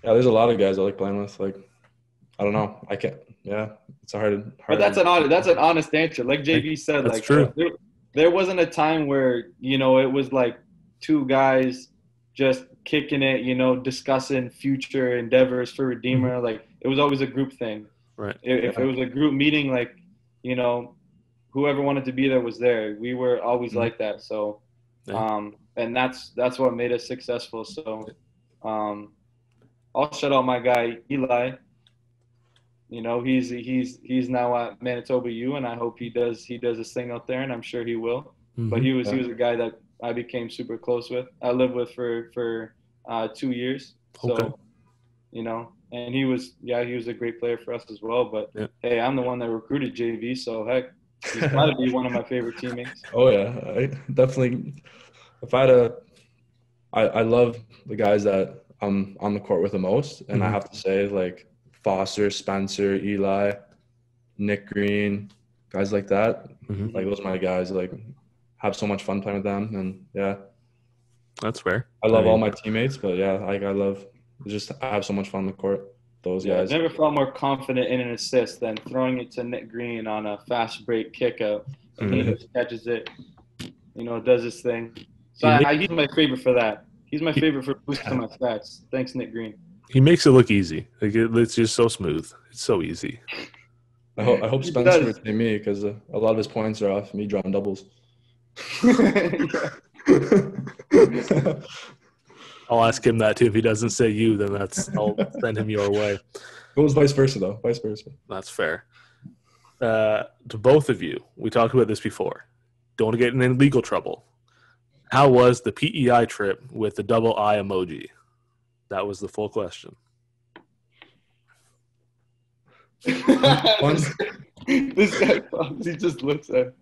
Yeah, there's a lot of guys I like playing with. Like, I don't know. I can't. Yeah, it's hard. But that's an honest answer. Like JV said, That's like true. There wasn't a time where, you know, it was like two guys just kicking it, you know, discussing future endeavors for Redeemer. Mm-hmm. Like, it was always a group thing. Right. If it was a group meeting, like, you know, whoever wanted to be there was there. We were always like that. So, and that's what made us successful. So, I'll shout out my guy Eli. You know, he's now at Manitoba U, and I hope he does his thing out there, and I'm sure he will. Mm-hmm. But he was a guy that I became super close with. I lived with for 2 years. So, Okay. you know, and he was a great player for us as well. But hey, I'm the one that recruited JV, so heck, he's got to be one of my favorite teammates. Oh yeah, I definitely. If I had I love the guys that I'm on the court with the most, and I have to say, like, Foster, Spencer, Eli, Nick Green, guys like that. Mm-hmm. Like, those are my guys. Like, have so much fun playing with them, and yeah, that's fair. I love all my teammates, but yeah, like, I love just I have so much fun on the court. Those guys. I never felt more confident in an assist than throwing it to Nick Green on a fast break kick out, and he just catches it. You know, does his thing. So he's my favorite for that. He's my favorite for boosting my stats. Thanks, Nick Green. He makes it look easy. Like, it's just so smooth. It's so easy. I hope Spencer would say me, because a lot of his points are off me drawing doubles. I'll ask him that too. If he doesn't say you, then I'll send him your way. It was vice versa, though. Vice versa. That's fair. To both of you, we talked about this before. Don't get in any legal trouble. How was the PEI trip with the double I emoji? That was the full question. This guy, he just looks at.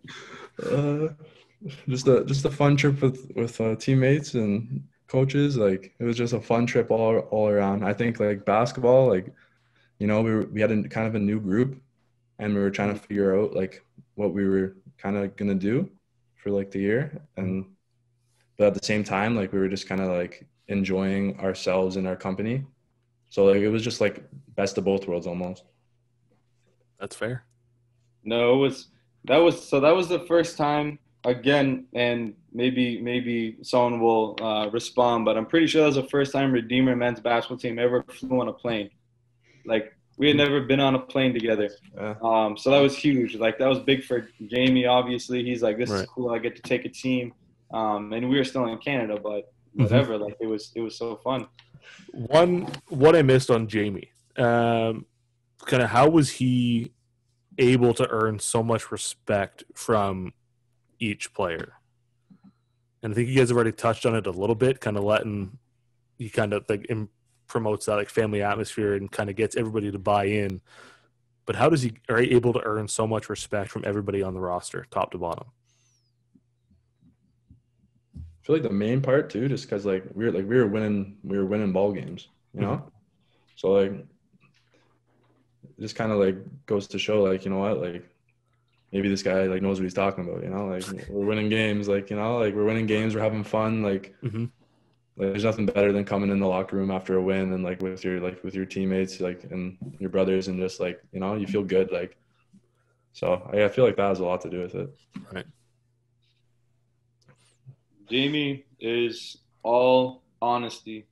Just a fun trip with teammates and coaches. Like, it was just a fun trip all around. I think, like, basketball, like, you know, we had a kind of a new group, and we were trying to figure out, like, what we were kind of gonna do for, like, the year, but at the same time, like, we were just kind of, like, enjoying ourselves and our company. So, like, it was just, like, best of both worlds almost. That's fair. No, that was the first time, again, and maybe someone will respond, but I'm pretty sure that was the first time Redeemer men's basketball team ever flew on a plane. Like, we had never been on a plane together. So that was huge. Like, that was big for Jamie, obviously. He's like, this is cool. I get to take a team. And we were still in Canada, but whatever. Like, it was so fun. What I missed on Jamie, kind of how was he able to earn so much respect from each player? And I think you guys have already touched on it a little bit, kind of letting he kind of like promotes that like family atmosphere and kind of gets everybody to buy in. But how does he are he able to earn so much respect from everybody on the roster, top to bottom? I feel like the main part too, just because like we were winning ball games, you know. So like, it just kind of like goes to show, like, you know what, like, maybe this guy like knows what he's talking about, you know. Like, we're winning games, like, you know, like, we're winning games, we're having fun, like, like, there's nothing better than coming in the locker room after a win and like with your teammates, like, and your brothers, and just like, you know, you feel good, like. So I feel like that has a lot to do with it. Right. Jamie is all honesty.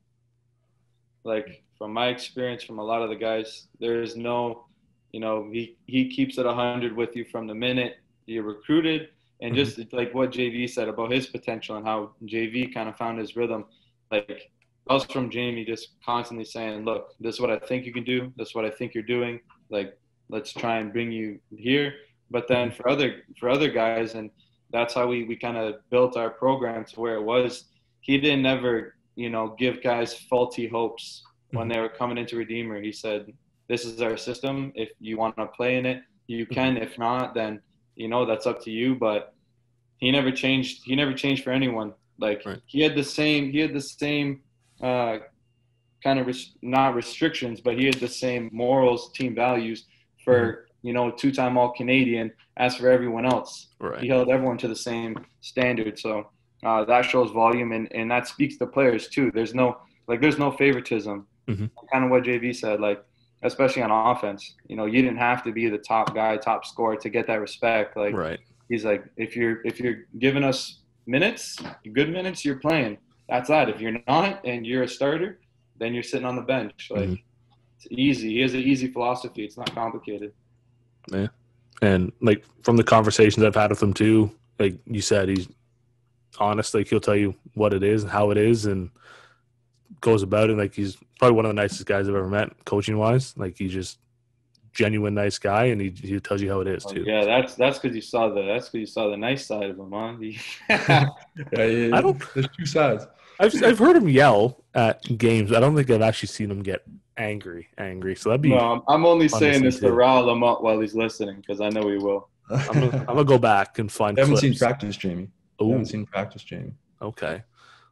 Like, from my experience, from a lot of the guys, there is no, you know, he keeps it 100 with you from the minute you're recruited, and just like what JV said about his potential and how JV kind of found his rhythm. Like, us from Jamie just constantly saying, look, this is what I think you can do. This is what I think you're doing. Like, let's try and bring you here. But then for other guys, and that's how we kind of built our program to where it was. He didn't ever, you know, give guys faulty hopes when they were coming into Redeemer. He said, this is our system. If you want to play in it, you can. If not, then that's up to you. But he never changed. He never changed for anyone. Like Right. he had the same kind of not restrictions, but he had the same morals, team values for two-time All-Canadian as for everyone else. Right. He held everyone to the same standard. So that shows volume, and that speaks to players too. There's no favoritism. Mm-hmm. Kind of what JV said, like especially on offense. You didn't have to be the top guy, top scorer to get that respect. Like Right. he's like, if you're giving us minutes, good minutes, you're playing. That's that. If you're not and you're a starter, then you're sitting on the bench. Like It's easy. He has an easy philosophy. It's not complicated. Yeah. And like from the conversations I've had with him too, like you said, he's honest. Like he'll tell you what it is and how it is, and goes about it. Like he's probably one of the nicest guys I've ever met, coaching wise. Like he's just genuine nice guy, and he tells you how it is too. Yeah, that's because you saw the nice side of him, huh? I don't. There's two sides. I've heard him yell at games. I don't think I've actually seen him get angry. So that'd be. No, I'm only saying this to too. rile him up while he's listening because I know he will. I'm gonna go back and find. I haven't clips. seen practice, Jamie. I haven't seen practice, Jamie. Okay,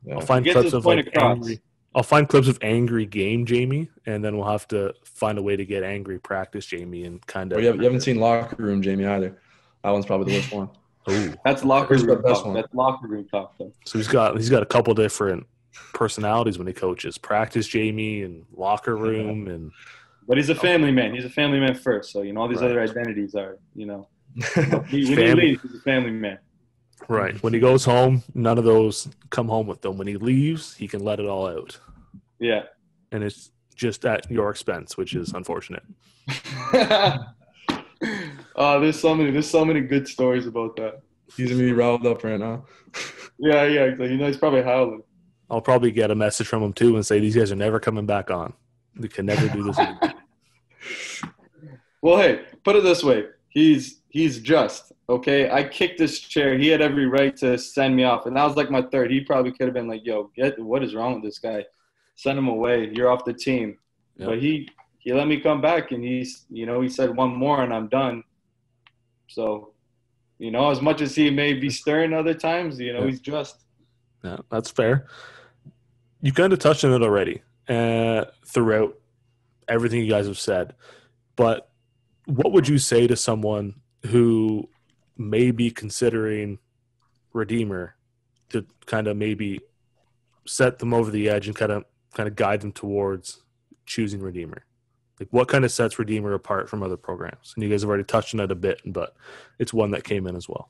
Yeah. I'll find clips of like angry. I'll find clips of angry game Jamie, and then we'll have to find a way to get angry practice Jamie and kind of. Or you haven't seen locker room Jamie either. That one's probably the worst one. Oh, that's locker room best talk. one. That's locker room talk, though. So he's got a couple different personalities when he coaches. Practice Jamie and locker room and. But he's a family man. He's a family man first. So all these Right. other identities are when he leaves, he's a family man. Right. When he goes home, none of those come home with them. When he leaves, he can let it all out. Yeah. And it's just at your expense, which is unfortunate. There's so many good stories about that. He's gonna be riled up right now. Yeah, exactly. He's probably howling. I'll probably get a message from him too and say these guys are never coming back on. We can never do this again. Well, hey, put it this way. He's just, okay? I kicked this chair. He had every right to send me off. And that was like my third. He probably could have been like, yo, what is wrong with this guy? Send him away. You're off the team. Yep. But he let me come back, and he said one more and I'm done. So, as much as he may be stern other times, he's just. Yeah, that's fair. You kind of touched on it already throughout everything you guys have said. But what would you say to someone who may be considering Redeemer to kind of maybe set them over the edge and kind of guide them towards choosing Redeemer? Like what kind of sets Redeemer apart from other programs? And you guys have already touched on it a bit, but it's one that came in as well.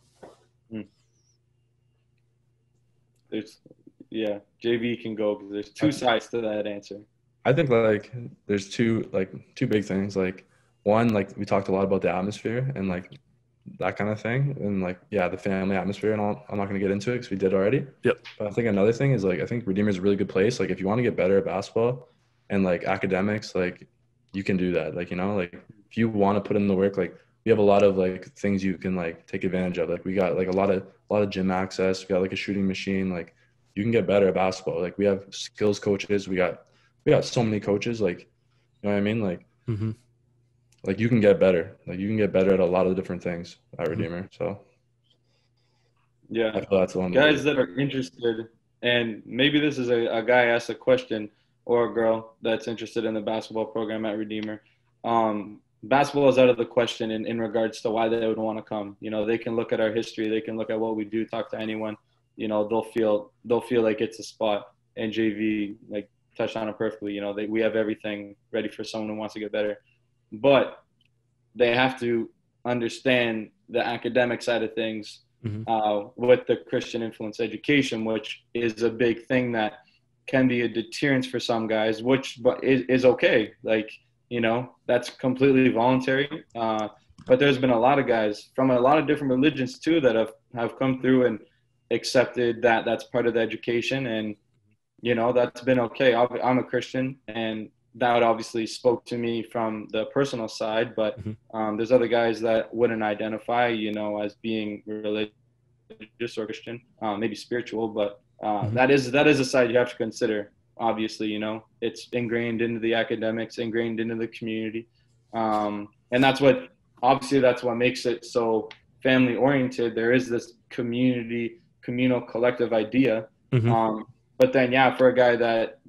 JV can go because there's two sides to that answer. I think like there's two big things. Like one, like we talked a lot about the atmosphere and like that kind of thing, and like the family atmosphere and all. I'm not going to get into it because we did already. Yep. But I think another thing is like I think Redeemer is a really good place. Like if you want to get better at basketball and like academics, like you can do that. Like like if you want to put in the work, like we have a lot of like things you can like take advantage of. Like we got like a lot of gym access. We got like a shooting machine. Like you can get better at basketball. Like we have skills coaches. We got so many coaches. Like you know what I mean? Like. Mm-hmm. Like you can get better. Like you can get better at a lot of different things at Redeemer. So yeah, I feel that's the one. Guys that are interested, and maybe this is a guy asks a question or a girl that's interested in the basketball program at Redeemer. Basketball is out of the question in regards to why they would want to come. They can look at our history. They can look at what we do. Talk to anyone. They'll feel like it's a spot. And JV like touched on it perfectly. We have everything ready for someone who wants to get better. But they have to understand the academic side of things with the Christian influence education, which is a big thing that can be a deterrence for some guys, but is okay. Like, that's completely voluntary. But there's been a lot of guys from a lot of different religions too that have come through and accepted that that's part of the education. And, that's been okay. I'm a Christian, and that obviously spoke to me from the personal side, but there's other guys that wouldn't identify, as being religious or Christian, maybe spiritual, but that is a side you have to consider. Obviously, it's ingrained into the academics, ingrained into the community, and that's what makes it so family oriented. There is this communal collective idea. Mm-hmm. But then, yeah, for a guy that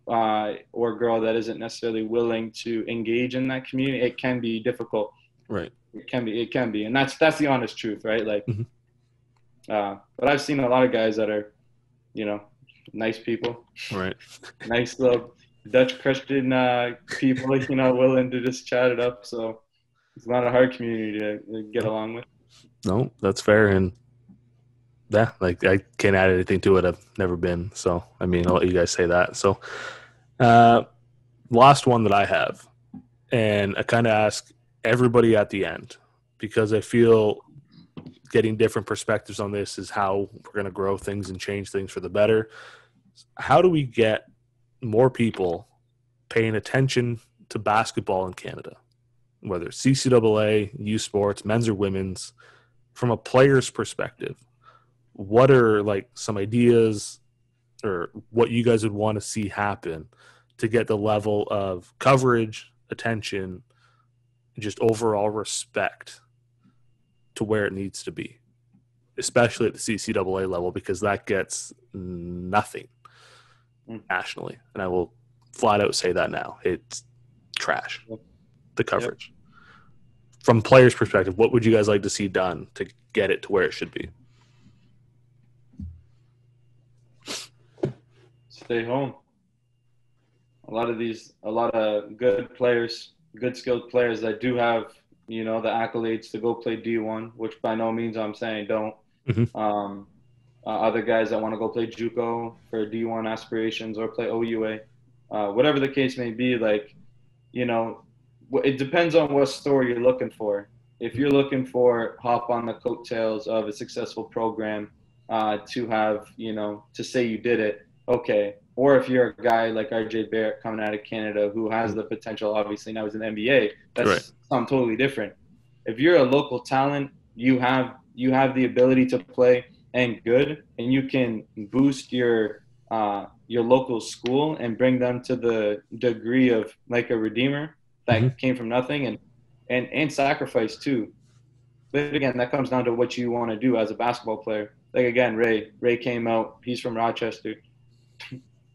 or girl that isn't necessarily willing to engage in that community, it can be difficult. Right. It can be, and that's the honest truth, right? Like, Mm-hmm. but I've seen a lot of guys that are, nice people, Right. nice little Dutch Christian people, willing to just chat it up. So it's not a hard community to get along with. No, that's fair. And yeah, like I can't add anything to it. I've never been. So, I mean, I'll let you guys say that. So, last one that I have, and I kind of ask everybody at the end because I feel getting different perspectives on this is how we're going to grow things and change things for the better. How do we get more people paying attention to basketball in Canada, whether it's CCAA, youth sports, men's or women's, from a player's perspective? What are like some ideas or what you guys would want to see happen to get the level of coverage, attention, and just overall respect to where it needs to be, especially at the CCAA level, because that gets nothing nationally. And I will flat out say that now. It's trash, the coverage. Yep. From players' perspective, what would you guys like to see done to get it to where it should be? Stay home. A lot of good players, good skilled players that do have, the accolades to go play D1, which by no means I'm saying don't. Mm-hmm. Other guys that want to go play JUCO for D1 aspirations or play OUA, whatever the case may be, like, it depends on what story you're looking for. If you're looking for hop on the coattails of a successful program to have, to say you did it, okay. Or if you're a guy like RJ Barrett coming out of Canada who has the potential, obviously now he's in the NBA, that's right. Something totally different. If you're a local talent, you have the ability to play and good, and you can boost your local school and bring them to the degree of like a Redeemer that came from nothing and sacrifice too. But again, that comes down to what you want to do as a basketball player. Like again, Ray came out, he's from Rochester.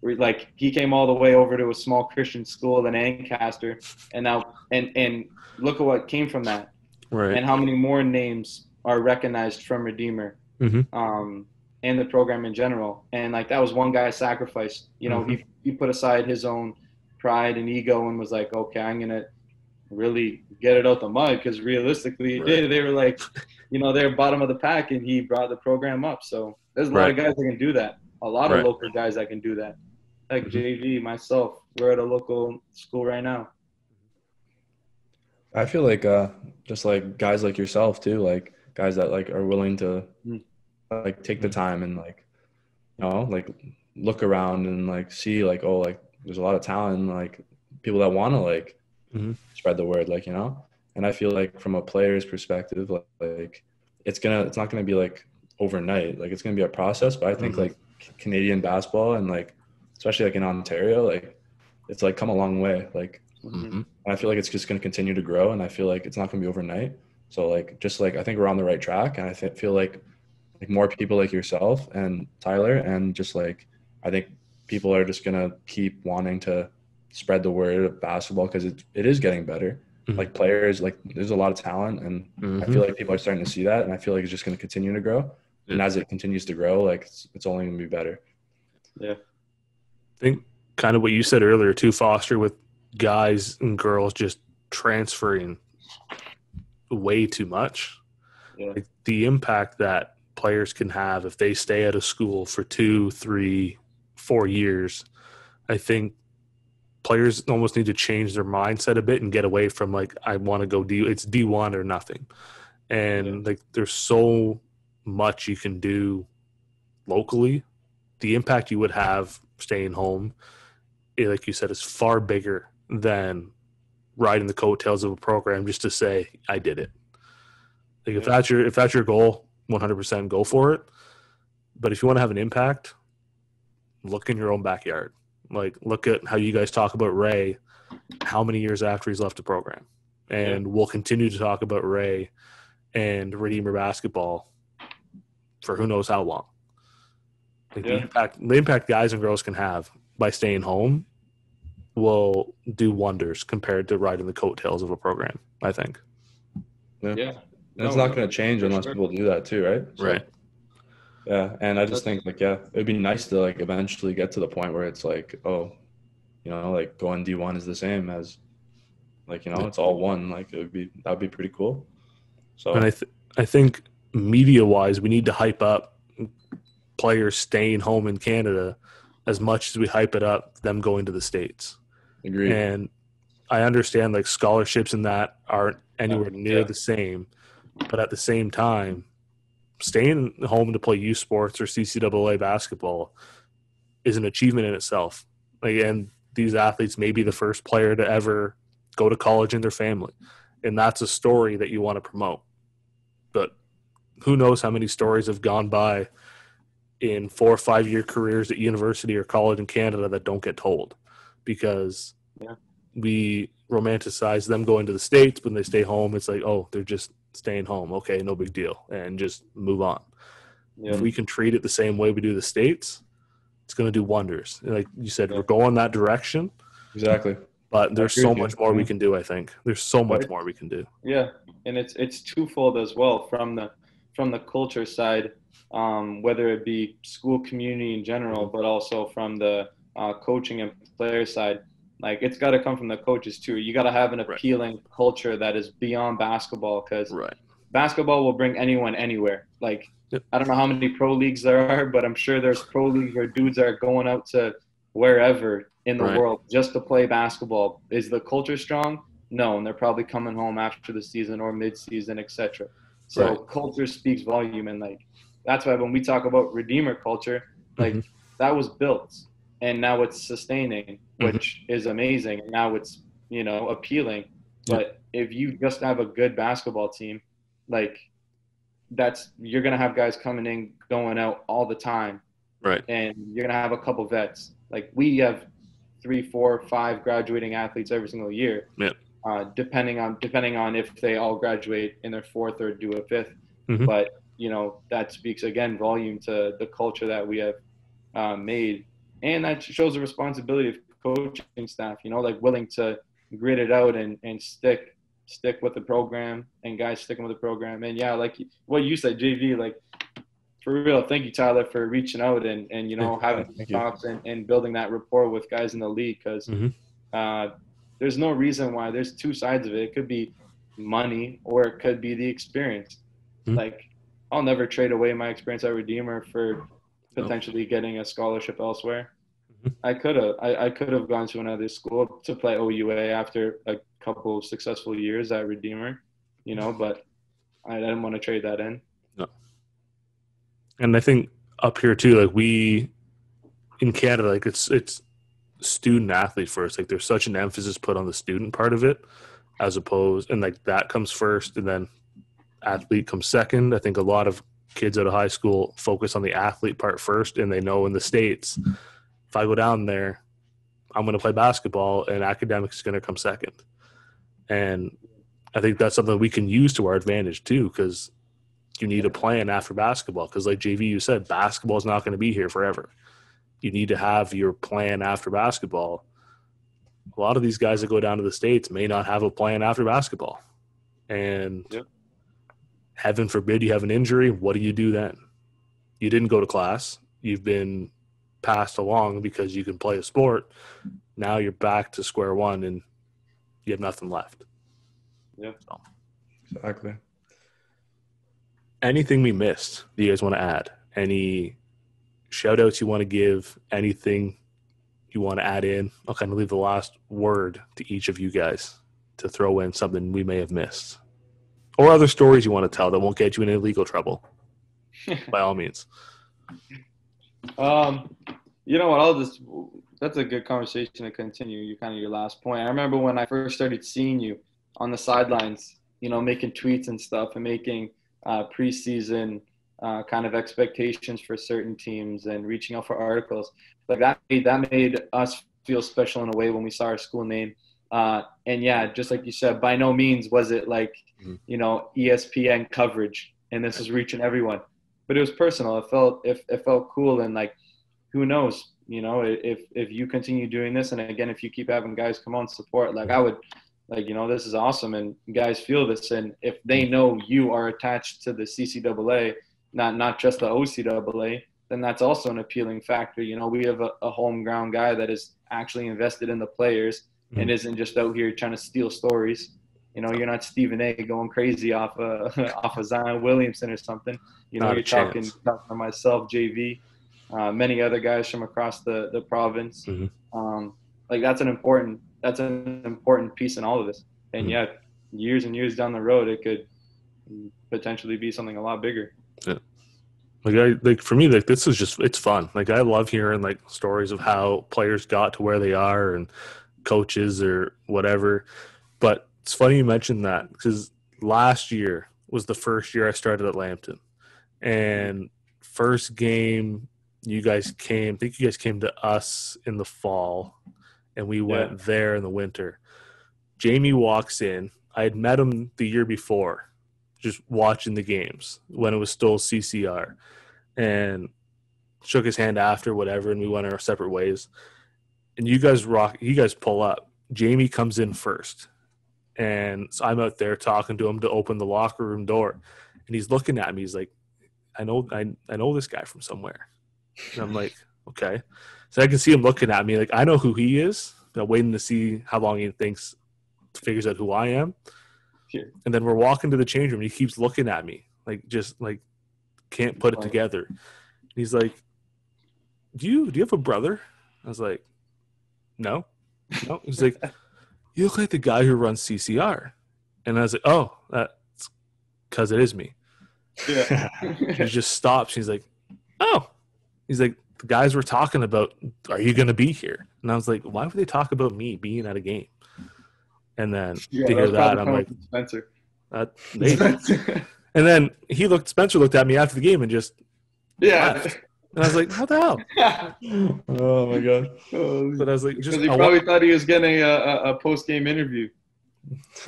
Like he came all the way over to a small Christian school in Ancaster, and now and look at what came from that, right? And how many more names are recognized from Redeemer, and the program in general. And like that was one guy's sacrifice. He put aside his own pride and ego and was like, okay, I'm gonna really get it out the mud because realistically, they were like, they're bottom of the pack, and he brought the program up. So there's a lot of guys that can do that. A lot of local guys that can do that. Like JV, myself, we're at a local school right now. I feel like just like guys like yourself too, like guys that like are willing to like take the time and like, like look around and like see like, oh, like there's a lot of talent and like people that want to like spread the word, like, and I feel like from a player's perspective, like it's not gonna be like overnight, like it's gonna be a process. But I think like Canadian basketball and like especially like in Ontario, like it's like come a long way, like and I feel like it's just going to continue to grow, and I feel like it's not going to be overnight. So like just like I think we're on the right track, and I feel like more people like yourself and Tyler, and just like I think people are just going to keep wanting to spread the word of basketball because it is getting better. Like players, like there's a lot of talent, and I feel like people are starting to see that, and I feel like it's just going to continue to grow. And as it continues to grow, like it's only going to be better. Yeah. I think kind of what you said earlier too, Foster, with guys and girls just transferring way too much. Like the impact that players can have if they stay at a school for 2, 3, 4 years, I think players almost need to change their mindset a bit and get away from like, I want to go it's D1 or nothing. And like there's so much you can do locally. The impact you would have staying home, like you said, is far bigger than riding the coattails of a program just to say I did it. Like if that's your goal, 100% go for it. But if you want to have an impact, look in your own backyard. Like look at how you guys talk about Ray, how many years after he's left the program, and we'll continue to talk about Ray and Redeemer basketball for who knows how long. Like the impact guys and girls can have by staying home will do wonders compared to riding the coattails of a program, I think. Yeah. And it's not going to change unless people do that too, right? So, right. Yeah, and I just think, like, yeah, it'd be nice to, like, eventually get to the point where it's like, oh, you know, like, going D1 is the same as, like, you know, it's all one. Like, that'd be pretty cool. So, and I think media-wise, we need to hype up players staying home in Canada as much as we hype it up them going to the States. Agreed. And I understand, like, scholarships and that aren't anywhere near the same, but at the same time, staying home to play youth sports or CCAA basketball is an achievement in itself. Like, and these athletes may be the first player to ever go to college in their family, and that's a story that you want to promote. But who knows how many stories have gone by in 4 or 5 year careers at university or college in Canada that don't get told because we romanticize them going to the States. When they stay home, it's like, oh, they're just staying home. Okay, no big deal, and just move on. If we can treat it the same way we do the States, it's going to do wonders. Like you said, we're going that direction. Exactly. But there's so much more we can do, I think. There's so much more we can do. Yeah, and it's twofold as well from the culture side, whether it be school community in general, but also from the coaching and player side. Like, it's got to come from the coaches too. You got to have an appealing culture that is beyond basketball, because basketball will bring anyone anywhere. Like, I don't know how many pro leagues there are, but I'm sure there's pro leagues where dudes are going out to wherever in the world just to play basketball. Is the culture strong? No, and they're probably coming home after the season or mid-season, etc. So culture speaks volume, and, like, that's why when we talk about Redeemer culture, like, that was built, and now it's sustaining, which is amazing. And now it's, you know, appealing. But if you just have a good basketball team, like, you're gonna have guys coming in, going out all the time, and you're gonna have a couple vets. Like, we have 3, 4, 5 graduating athletes every single year. Depending on if they all graduate in their 4th or do a 5th. But, you know, that speaks again volume to the culture that we have made, and that shows the responsibility of coaching staff. You know, like, willing to grit it out and stick with the program, and guys sticking with the program. And like what you said, JV, like, for real, thank you, Tyler, for reaching out and you know, having talks and building that rapport with guys in the league, because there's no reason why. There's two sides of it. It could be money, or it could be the experience. Like, I'll never trade away my experience at Redeemer for potentially getting a scholarship elsewhere. I could have gone to another school to play OUA after a couple of successful years at Redeemer, you know, but I didn't want to trade that in. No. And I think up here too, like, we in Canada, like, it's student athlete first. Like, there's such an emphasis put on the student part of it, as opposed, and, like, that comes first, and then athlete comes second. I think a lot of kids out of high school focus on the athlete part first, and they know in the States, if I go down there, I'm going to play basketball, and academics is going to come second. And I think that's something we can use to our advantage too, because you need a plan after basketball. Because, like JV, you said, basketball is not going to be here forever. You need to have your plan after basketball. A lot of these guys that go down to the States may not have a plan after basketball. And heaven forbid you have an injury. What do you do then? You didn't go to class. You've been passed along because you can play a sport. Now you're back to square one, and you have nothing left. So. Exactly. Anything we missed do you guys want to add? Any shout outs you want to give? Anything you want to add in? I'll kind of leave the last word to each of you guys to throw in something we may have missed, or other stories you want to tell that won't get you in any legal trouble. By all means. You know what? That's a good conversation to continue. Your last point. I remember when I first started seeing you on the sidelines, you know, making tweets and stuff, and making preseason kind of expectations for certain teams, and reaching out for articles. Like, that made us feel special in a way when we saw our school name And yeah, just like you said, by no means was it like, you know, ESPN coverage and this is reaching everyone, but it was personal. It felt cool. And like, who knows, you know, if you continue doing this, and again, if you keep having guys come on support, like I would, like, you know, this is awesome, and guys feel this, and if they know you are attached to the CCAA, not just the OCAA, then that's also an appealing factor. You know, we have a home ground guy that is actually invested in the players and isn't just out here trying to steal stories. You know, you're not Stephen A. going crazy off of Zion Williamson or something. You know, you're talking to myself, JV, many other guys from across the province. Like that's an important piece in all of this. And yeah, years and years down the road, it could potentially be something a lot bigger. Yeah. Like for me, like this is just, it's fun. Like I love hearing like stories of how players got to where they are and coaches or whatever. But it's funny you mentioned that because last year was the first year I started at Lambton, and first game you guys came, I think you guys came to us in the fall and we went there in the winter. Jamie walks in. I had met him the year before, just watching the games when it was still CCR, and shook his hand after, whatever, and we went our separate ways. And you guys pull up. Jamie comes in first. And so I'm out there talking to him to open the locker room door. And he's looking at me. He's like, I know this guy from somewhere. And I'm like, okay. So I can see him looking at me like, I know who he is. I'm waiting to see how long he figures out who I am. Sure. And then we're walking to the change room and he keeps looking at me like, just like can't put it together. And he's like, do you have a brother? I was like, no. He's like, you look like the guy who runs CCR. And I was like, oh, that's because it is me. Yeah. He just stops. He's like, oh. He's like, the guys were talking about, are you going to be here? And I was like, why would they talk about me being at a game? And then to hear that, I'm like, Spencer. Maybe. And then Spencer looked at me after the game and just laughed. And I was like, what the hell? Oh, my God. But I was like, because he probably thought he was getting a post-game interview.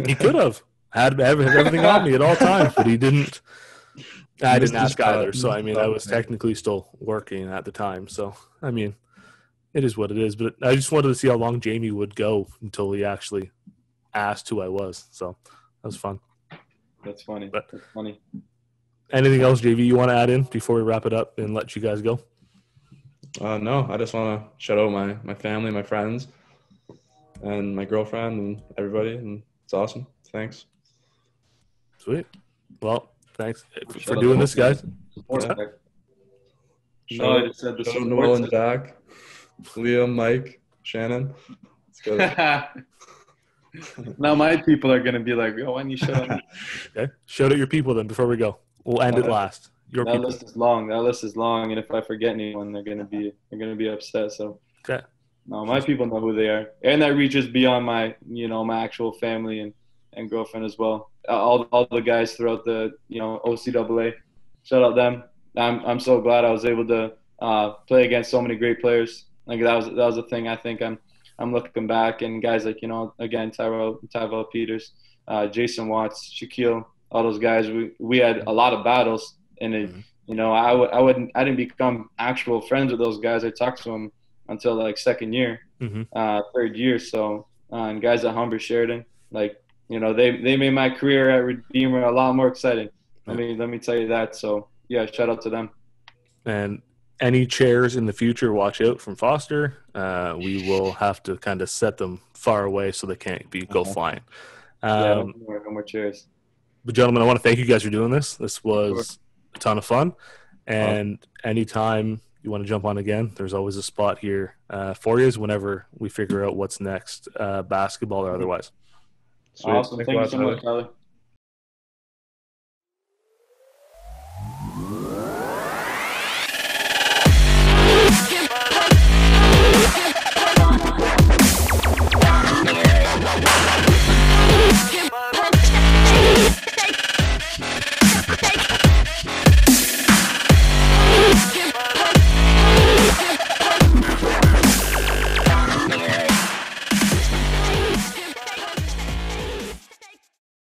He could have. Had everything on me at all times, but he didn't. I didn't ask either. So, I mean, I was technically still working at the time. So, I mean, it is what it is. But I just wanted to see how long Jamie would go until he actually asked who I was. So, that was fun. That's funny. But that's funny. Anything else, JV, you want to add in before we wrap it up and let you guys go? No, I just want to shout out my family, my friends, and my girlfriend and everybody, and it's awesome. Thanks. Sweet. Well, thanks for doing this, guys. No, I just said the support. Noel and Jack, Liam, Mike, Shannon. Let's go. Now my people are going to be like, oh, why don't you shout out? Okay. Shout out your people then before we go. We'll end it last. Your people. List is long. That list is long, and if I forget anyone, they're gonna be upset. So, okay. No, my people know who they are, and that reaches beyond my actual family and girlfriend as well. All the guys throughout the OCAA. Shout out them. I'm so glad I was able to play against so many great players. Like that was a thing. I think I'm looking back, and guys like again Tyrell Peters, Jason Watts, Shaquille. All those guys, we had a lot of battles, and I didn't become actual friends with those guys. I talked to them until like second year, third year. So, and guys at Humber Sheridan, like they made my career at Redeemer a lot more exciting. Let me tell you that. So yeah, shout out to them. And any chairs in the future, watch out from Foster. We will have to kind of set them far away so they can't go flying. No more chairs. But gentlemen, I want to thank you guys for doing this. This was a ton of fun. And anytime you want to jump on again, there's always a spot here for you whenever we figure out what's next, basketball or otherwise. Sweet. Awesome. Thank you so much, Tyler.